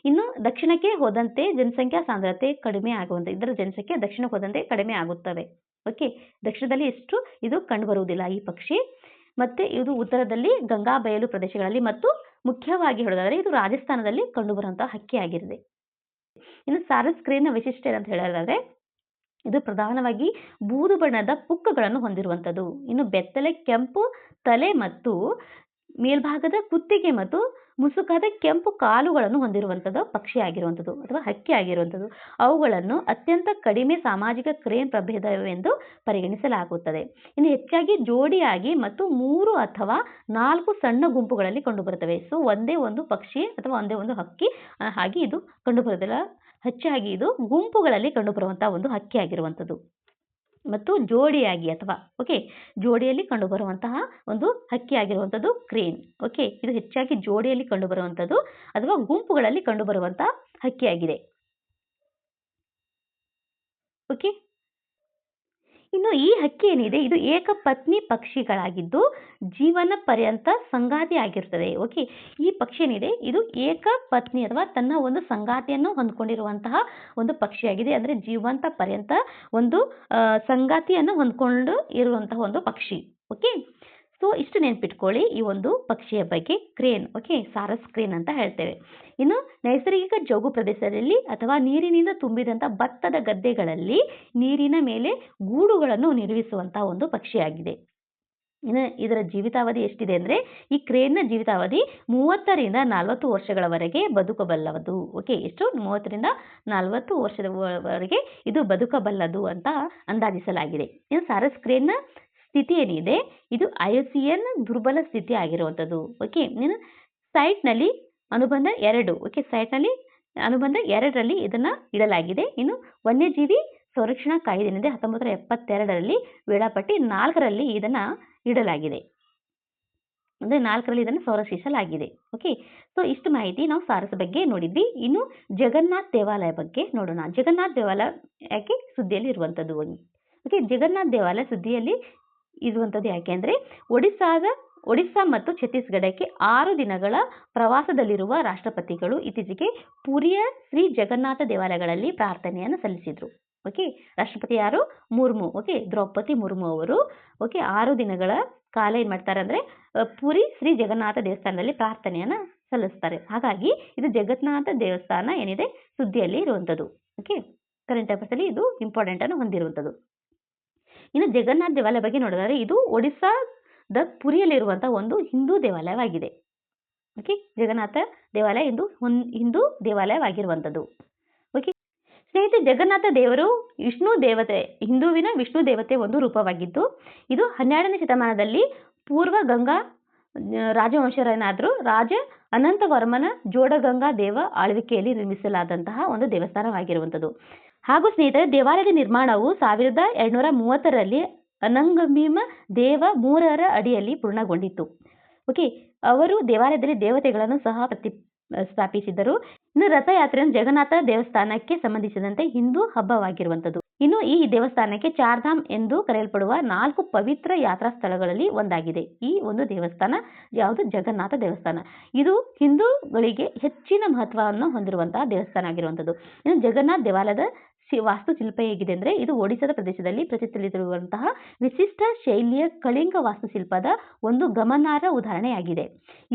ಇನ್ನು ದಕ್ಷಿಣಕ್ಕೆ ಹೋದಂತೆ ಜನಸಂಖ್ಯಾ ಸಾಂದ್ರತೆ ಕಡಿಮೆ ಆಗುವಂತೆ, ಇದರ ಜನಸಂಖ್ಯೆ ದಕ್ಷಿಣಕ್ಕೆ ಹೋದಂತೆ ಕಡಿಮೆ ಆಗುತ್ತವೆ. ಓಕೆ, ದಕ್ಷಿಣದಲ್ಲಿ ಎಷ್ಟು ಇದು ಕಂಡುಬರುವುದಿಲ್ಲ ಈ ಪಕ್ಷಿ. ಮತ್ತೆ ಇದು ಉತ್ತರದಲ್ಲಿ ಗಂಗಾ ಬಯಲು ಪ್ರದೇಶಗಳಲ್ಲಿ ಮತ್ತು ಮುಖ್ಯವಾಗಿ ಹೇಳೋದಾದ್ರೆ ಇದು ರಾಜಸ್ಥಾನದಲ್ಲಿ ಕಂಡುಬರುವಂತಹ ಹಕ್ಕಿ ಆಗಿರುತ್ತೆ. ಇನ್ನು ಸಾರಸ್ ಕ್ರೇನ್ನ ವೈಶಿಷ್ಟ್ಯ ಅಂತ ಹೇಳೋದಾದ್ರೆ ಇದು ಪ್ರಧಾನವಾಗಿ ಬೂದು ಬಣ್ಣದ ಪುಕ್ಕಗಳನ್ನು ಹೊಂದಿರುವಂಥದ್ದು. ಇನ್ನು ಬೆತ್ತಲೆ ಕೆಂಪು ತಲೆ ಮತ್ತು ಮೇಲ್ಭಾಗದ ಕುತ್ತಿಗೆ ಮತ್ತು ಮುಸುಕಾದ ಕೆಂಪು ಕಾಲುಗಳನ್ನು ಹೊಂದಿರುವಂಥದ್ದು ಪಕ್ಷಿ ಆಗಿರುವಂಥದ್ದು ಅಥವಾ ಹಕ್ಕಿ ಆಗಿರುವಂಥದ್ದು. ಅವುಗಳನ್ನು ಅತ್ಯಂತ ಕಡಿಮೆ ಸಾಮಾಜಿಕ ಕ್ರೇನ್ ಪ್ರಭೇದವೆಂದು ಪರಿಗಣಿಸಲಾಗುತ್ತದೆ. ಇನ್ನು ಹೆಚ್ಚಾಗಿ ಜೋಡಿಯಾಗಿ ಮತ್ತು 3 ಅಥವಾ 4 ಸಣ್ಣ ಗುಂಪುಗಳಲ್ಲಿ ಕಂಡುಬರುತ್ತವೆ. ಸೊ ಒಂದೇ ಒಂದು ಪಕ್ಷಿ ಅಥವಾ ಒಂದೇ ಒಂದು ಹಕ್ಕಿ ಹಾಗೆ ಇದು ಕಂಡುಬರುವುದಿಲ್ಲ. ಹೆಚ್ಚಾಗಿ ಇದು ಗುಂಪುಗಳಲ್ಲಿ ಕಂಡುಬರುವಂತಹ ಒಂದು ಹಕ್ಕಿ ಆಗಿರುವಂಥದ್ದು ಮತ್ತು ಜೋಡಿಯಾಗಿ ಅಥವಾ ಜೋಡಿಯಲ್ಲಿ ಕಂಡುಬರುವಂತಹ ಒಂದು ಹಕ್ಕಿ ಆಗಿರುವಂಥದ್ದು ಕ್ರೇನ್. ಓಕೆ, ಇದು ಹೆಚ್ಚಾಗಿ ಜೋಡಿಯಲ್ಲಿ ಕಂಡುಬರುವಂಥದ್ದು ಅಥವಾ ಗುಂಪುಗಳಲ್ಲಿ ಕಂಡುಬರುವಂತಹ ಹಕ್ಕಿಯಾಗಿದೆ. ಓಕೆ, ಇನ್ನು ಈ ಹಕ್ಕಿ ಏನಿದೆ ಇದು ಏಕಪತ್ನಿ ಪಕ್ಷಿಗಳಾಗಿದ್ದು ಜೀವನ ಪರ್ಯಂತ ಸಂಗಾತಿ ಆಗಿರುತ್ತದೆ. ಓಕೆ, ಈ ಪಕ್ಷಿ ಏನಿದೆ ಇದು ಏಕಪತ್ನಿ ಅಥವಾ ತನ್ನ ಒಂದು ಸಂಗಾತಿಯನ್ನು ಹೊಂದ್ಕೊಂಡಿರುವಂತಹ ಒಂದು ಪಕ್ಷಿಯಾಗಿದೆ. ಅಂದ್ರೆ ಜೀವಂತ ಪರ್ಯಂತ ಒಂದು ಸಂಗಾತಿಯನ್ನು ಹೊಂದ್ಕೊಂಡು ಇರುವಂತಹ ಒಂದು ಪಕ್ಷಿ. ಓಕೆ, ಸೊ ಇಷ್ಟು ನೆನ್ಪಿಟ್ಕೊಳ್ಳಿ ಈ ಒಂದು ಪಕ್ಷಿಯ ಬಗ್ಗೆ, ಕ್ರೇನ್. ಓಕೆ, ಸಾರಸ್ ಕ್ರೇನ್ ಅಂತ ಹೇಳ್ತೇವೆ. ಇನ್ನು ನೈಸರ್ಗಿಕ ಜೌಗು ಪ್ರದೇಶದಲ್ಲಿ ಅಥವಾ ನೀರಿನಿಂದ ತುಂಬಿದಂಥ ಭತ್ತದ ಗದ್ದೆಗಳಲ್ಲಿ ನೀರಿನ ಮೇಲೆ ಗೂಡುಗಳನ್ನು ನಿರ್ಮಿಸುವಂತಹ ಒಂದು ಪಕ್ಷಿಯಾಗಿದೆ. ಇನ್ನು ಇದರ ಜೀವಿತಾವಧಿ ಎಷ್ಟಿದೆ ಅಂದರೆ ಈ ಕ್ರೇನ್ನ ಜೀವಿತಾವಧಿ 30ರಿಂದ 40 ವರ್ಷಗಳವರೆಗೆ ಬದುಕಬಲ್ಲದು. ಓಕೆ, ಎಷ್ಟು 30ರಿಂದ 40 ವರ್ಷದವರೆಗೆ ಇದು ಬದುಕಬಲ್ಲದು ಅಂತ ಅಂದಾಜಿಸಲಾಗಿದೆ. ಇನ್ನು ಸಾರಸ್ ಕ್ರೇನ್ನ ಸ್ಥಿತಿ ಏನಿದೆ ಇದು ಐಯುಸಿಎನ್ ದುರ್ಬಲ ಸ್ಥಿತಿ ಆಗಿರುವಂಥದ್ದು. ಓಕೆ, ಇನ್ನು ಸೈಟ್ನಲ್ಲಿ ಅನುಬಂಧ 2. ಓಕೆ, ಸೈಟ್ನಲ್ಲಿ ಅನುಬಂಧ 2ರಲ್ಲಿ ಇದನ್ನ ಇಡಲಾಗಿದೆ. ಇನ್ನು ವನ್ಯಜೀವಿ ಸಂರಕ್ಷಣಾ ಕಾಯ್ದೆನಿಂದ 1972ರಲ್ಲಿ ವೇಳಾಪಟ್ಟಿ 4ರಲ್ಲಿ ಇದನ್ನ ಇಡಲಾಗಿದೆ. ಅಂದರೆ 4ರಲ್ಲಿ ಇದನ್ನು ಸಂರಕ್ಷಿಸಲಾಗಿದೆ. ಓಕೆ, ಸೊ ಇಷ್ಟು ಮಾಹಿತಿ ನಾವು ಸಾರಸ್ ಬಗ್ಗೆ ನೋಡಿದ್ವಿ. ಇನ್ನು ಜಗನ್ನಾಥ್ ದೇವಾಲಯ ಬಗ್ಗೆ ನೋಡೋಣ. ಜಗನ್ನಾಥ್ ದೇವಾಲಯ ಯಾಕೆ ಸುದ್ದಿಯಲ್ಲಿ ಇರುವಂಥದ್ದು? ಓಕೆ, ಜಗನ್ನಾಥ್ ದೇವಾಲಯ ಸುದ್ದಿಯಲ್ಲಿ ಇರುವಂಥದ್ದು ಯಾಕೆ ಅಂದರೆ ಒಡಿಸ್ಸಾ ಮತ್ತು ಛತ್ತೀಸ್ಗಢಕ್ಕೆ 6 ದಿನಗಳ ಪ್ರವಾಸದಲ್ಲಿರುವ ರಾಷ್ಟ್ರಪತಿಗಳು ಇತ್ತೀಚೆಗೆ ಪುರಿಯ ಶ್ರೀ ಜಗನ್ನಾಥ ದೇವಾಲಯಗಳಲ್ಲಿ ಪ್ರಾರ್ಥನೆಯನ್ನು ಸಲ್ಲಿಸಿದರು. ಓಕೆ, ರಾಷ್ಟ್ರಪತಿ ಯಾರು? ಮುರ್ಮು. ಓಕೆ, ದ್ರೌಪದಿ ಮುರ್ಮು ಅವರು. ಓಕೆ, 6 ದಿನಗಳ ಕಾಲ ಏನು ಮಾಡ್ತಾರೆ ಅಂದರೆ ಪುರಿ ಶ್ರೀ ಜಗನ್ನಾಥ ದೇವಸ್ಥಾನದಲ್ಲಿ ಪ್ರಾರ್ಥನೆಯನ್ನು ಸಲ್ಲಿಸ್ತಾರೆ. ಹಾಗಾಗಿ ಇದು ಜಗನ್ನಾಥ ದೇವಸ್ಥಾನ ಏನಿದೆ ಸುದ್ದಿಯಲ್ಲಿ ಇರುವಂಥದ್ದು. ಓಕೆ, ಕರೆಂಟ್ ಅಫೇರ್ಸಲ್ಲಿ ಇದು ಇಂಪಾರ್ಟೆಂಟನ್ನು ಹೊಂದಿರುವಂಥದ್ದು. ಇನ್ನು ಜಗನ್ನಾಥ ದೇವಾಲಯ ಬಗ್ಗೆ ನೋಡಿದರೆ ಇದು ಒಡಿಸ್ಸಾದ ಪುರಿಯಲ್ಲಿರುವಂಥ ಒಂದು ಹಿಂದೂ ದೇವಾಲಯವಾಗಿದೆ. ಓಕೆ, ಜಗನ್ನಾಥ ದೇವಾಲಯ ಹಿಂದೂ ದೇವಾಲಯವಾಗಿರುವಂಥದ್ದು. ಓಕೆ ಸ್ನೇಹಿತರೆ, ಜಗನ್ನಾಥ ದೇವರು ವಿಷ್ಣು ದೇವತೆ, ಹಿಂದುವಿನ ವಿಷ್ಣು ದೇವತೆ ಒಂದು ರೂಪವಾಗಿದ್ದು ಇದು 12ನೇ ಶತಮಾನದಲ್ಲಿ ಪೂರ್ವ ಗಂಗಾ ರಾಜವಂಶರನಾದರೂ ರಾಜ ಅನಂತವರ್ಮನ ಜೋಡಗಂಗಾ ದೇವ ಆಳ್ವಿಕೆಯಲ್ಲಿ ನಿರ್ಮಿಸಲಾದಂತಹ ಒಂದು ದೇವಸ್ಥಾನವಾಗಿರುವಂಥದ್ದು. ಹಾಗೂ ಸ್ನೇಹಿತರೆ, ದೇವಾಲಯದ ನಿರ್ಮಾಣವು 1230ರಲ್ಲಿ ಅನಂಗಭೀಮ ದೇವ 3ರ ಅಡಿಯಲ್ಲಿ ಪೂರ್ಣಗೊಂಡಿತು. ಓಕೆ, ಅವರು ದೇವಾಲಯದಲ್ಲಿ ದೇವತೆಗಳನ್ನು ಸಹ ಸ್ಥಾಪಿಸಿದರು. ಇನ್ನು ರಥಯಾತ್ರೆಯನ್ನು ಜಗನ್ನಾಥ ದೇವಸ್ಥಾನಕ್ಕೆ ಸಂಬಂಧಿಸಿದಂತೆ ಹಿಂದೂ ಹಬ್ಬವಾಗಿರುವಂಥದ್ದು. ಇನ್ನು ಈ ದೇವಸ್ಥಾನಕ್ಕೆ ಚಾರ್ಧಾಮ್ ಎಂದು ಕರೆಯಲ್ಪಡುವ 4 ಪವಿತ್ರ ಯಾತ್ರಾ ಸ್ಥಳಗಳಲ್ಲಿ ಒಂದಾಗಿದೆ. ಈ ಒಂದು ದೇವಸ್ಥಾನ ಯಾವುದು? ಜಗನ್ನಾಥ ದೇವಸ್ಥಾನ. ಇದು ಹಿಂದೂಗಳಿಗೆ ಹೆಚ್ಚಿನ ಮಹತ್ವವನ್ನು ಹೊಂದಿರುವಂತಹ ದೇವಸ್ಥಾನ ಆಗಿರುವಂಥದ್ದು. ಇನ್ನು ಜಗನ್ನಾಥ ದೇವಾಲಯದ ವಾಸ್ತುಶಿಲ್ಪ ಹೇಗಿದೆ ಅಂದರೆ ಇದು ಒಡಿಸ್ಸಾದ ಪ್ರದೇಶದಲ್ಲಿ ಪ್ರಚಲಿತವಿರುವಂತಹ ವಿಶಿಷ್ಟ ಶೈಲಿಯ ಕಳಿಂಗ ವಾಸ್ತುಶಿಲ್ಪದ ಒಂದು ಗಮನಾರ್ಹ ಉದಾಹರಣೆಯಾಗಿದೆ.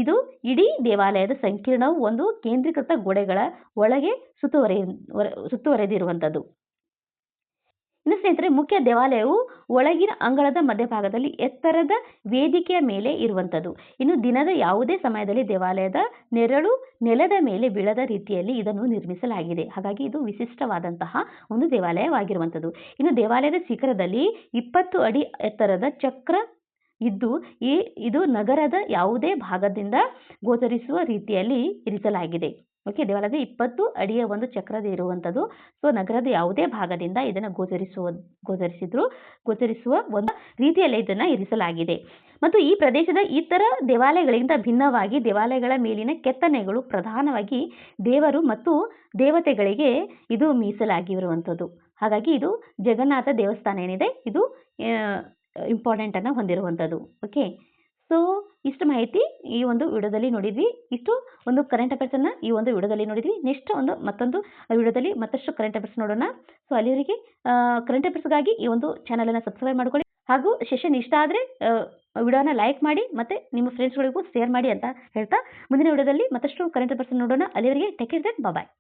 ಇದು ಇಡೀ ದೇವಾಲಯದ ಸಂಕೀರ್ಣವು ಒಂದು ಕೇಂದ್ರೀಕೃತ ಗೋಡೆಗಳ ಒಳಗೆ ಸುತ್ತುವರೆದಿರುವಂಥದ್ದು. ಇನ್ನು ಸ್ನೇಹಿತರೆ, ಮುಖ್ಯ ದೇವಾಲಯವು ಒಳಗಿನ ಅಂಗಳದ ಮಧ್ಯಭಾಗದಲ್ಲಿ ಎತ್ತರದ ವೇದಿಕೆಯ ಮೇಲೆ ಇರುವಂಥದ್ದು. ಇನ್ನು ದಿನದ ಯಾವುದೇ ಸಮಯದಲ್ಲಿ ದೇವಾಲಯದ ನೆರಳು ನೆಲದ ಮೇಲೆ ಬೀಳದ ರೀತಿಯಲ್ಲಿ ಇದನ್ನು ನಿರ್ಮಿಸಲಾಗಿದೆ. ಹಾಗಾಗಿ ಇದು ವಿಶಿಷ್ಟವಾದಂತಹ ಒಂದು ದೇವಾಲಯವಾಗಿರುವಂಥದ್ದು. ಇನ್ನು ದೇವಾಲಯದ ಶಿಖರದಲ್ಲಿ 20 ಅಡಿ ಎತ್ತರದ ಚಕ್ರ ಇದ್ದು ಇದು ನಗರದ ಯಾವುದೇ ಭಾಗದಿಂದ ಗೋಚರಿಸುವ ರೀತಿಯಲ್ಲಿ ಇರಿಸಲಾಗಿದೆ. ಓಕೆ, ದೇವಾಲಯದ 20 ಅಡಿಯ ಒಂದು ಚಕ್ರದ ಇರುವಂಥದ್ದು. ಸೊ ನಗರದ ಯಾವುದೇ ಭಾಗದಿಂದ ಇದನ್ನು ಗೋಚರಿಸುವ ಒಂದು ರೀತಿಯಲ್ಲಿ ಇದನ್ನು ಇರಿಸಲಾಗಿದೆ. ಮತ್ತು ಈ ಪ್ರದೇಶದ ಇತರ ದೇವಾಲಯಗಳಿಂದ ಭಿನ್ನವಾಗಿ ದೇವಾಲಯಗಳ ಮೇಲಿನ ಕೆತ್ತನೆಗಳು ಪ್ರಧಾನವಾಗಿ ದೇವರು ಮತ್ತು ದೇವತೆಗಳಿಗೆ ಇದು ಮೀಸಲಾಗಿರುವಂಥದ್ದು. ಹಾಗಾಗಿ ಇದು ಜಗನ್ನಾಥ ದೇವಸ್ಥಾನ ಏನಿದೆ ಇದು ಇಂಪಾರ್ಟೆಂಟನ್ನು ಹೊಂದಿರುವಂಥದ್ದು. ಓಕೆ, ಸೊ ಇಷ್ಟು ಮಾಹಿತಿ ಈ ಒಂದು ವಿಡಿಯೋದಲ್ಲಿ ನೋಡಿದ್ವಿ. ಇಷ್ಟು ಒಂದು ಕರೆಂಟ್ ಅಫೇರ್ಸನ್ನು ಈ ಒಂದು ವಿಡಿಯೋದಲ್ಲಿ ನೋಡಿದ್ವಿ. ನೆಕ್ಸ್ಟ್ ಮತ್ತೊಂದು ವಿಡಿಯೋದಲ್ಲಿ ಮತ್ತಷ್ಟು ಕರೆಂಟ್ ಅಫೇರ್ಸ್ ನೋಡೋಣ. ಸೊ ಅಲ್ಲಿವರೆಗೆ ಕರೆಂಟ್ ಅಫೇರ್ಸ್ಗಾಗಿ ಈ ಒಂದು ಚಾನಲನ್ನು ಸಬ್ಸ್ಕ್ರೈಬ್ ಮಾಡ್ಕೊಳ್ಳಿ. ಹಾಗೂ ಸೆಷನ್ ಇಷ್ಟ ಆದರೆ ವಿಡಿಯೋನ ಲೈಕ್ ಮಾಡಿ ಮತ್ತು ನಿಮ್ಮ ಫ್ರೆಂಡ್ಸ್ಗಳಿಗೂ ಶೇರ್ ಮಾಡಿ ಅಂತ ಹೇಳ್ತಾ ಮುಂದಿನ ವಿಡಿಯೋದಲ್ಲಿ ಮತ್ತಷ್ಟು ಕರೆಂಟ್ ಅಫೇರ್ಸ್ ನೋಡೋಣ. ಅಲ್ಲಿವರೆಗೆ ಟೇಕ್ ಕೇರ್, ಬಾಯ್.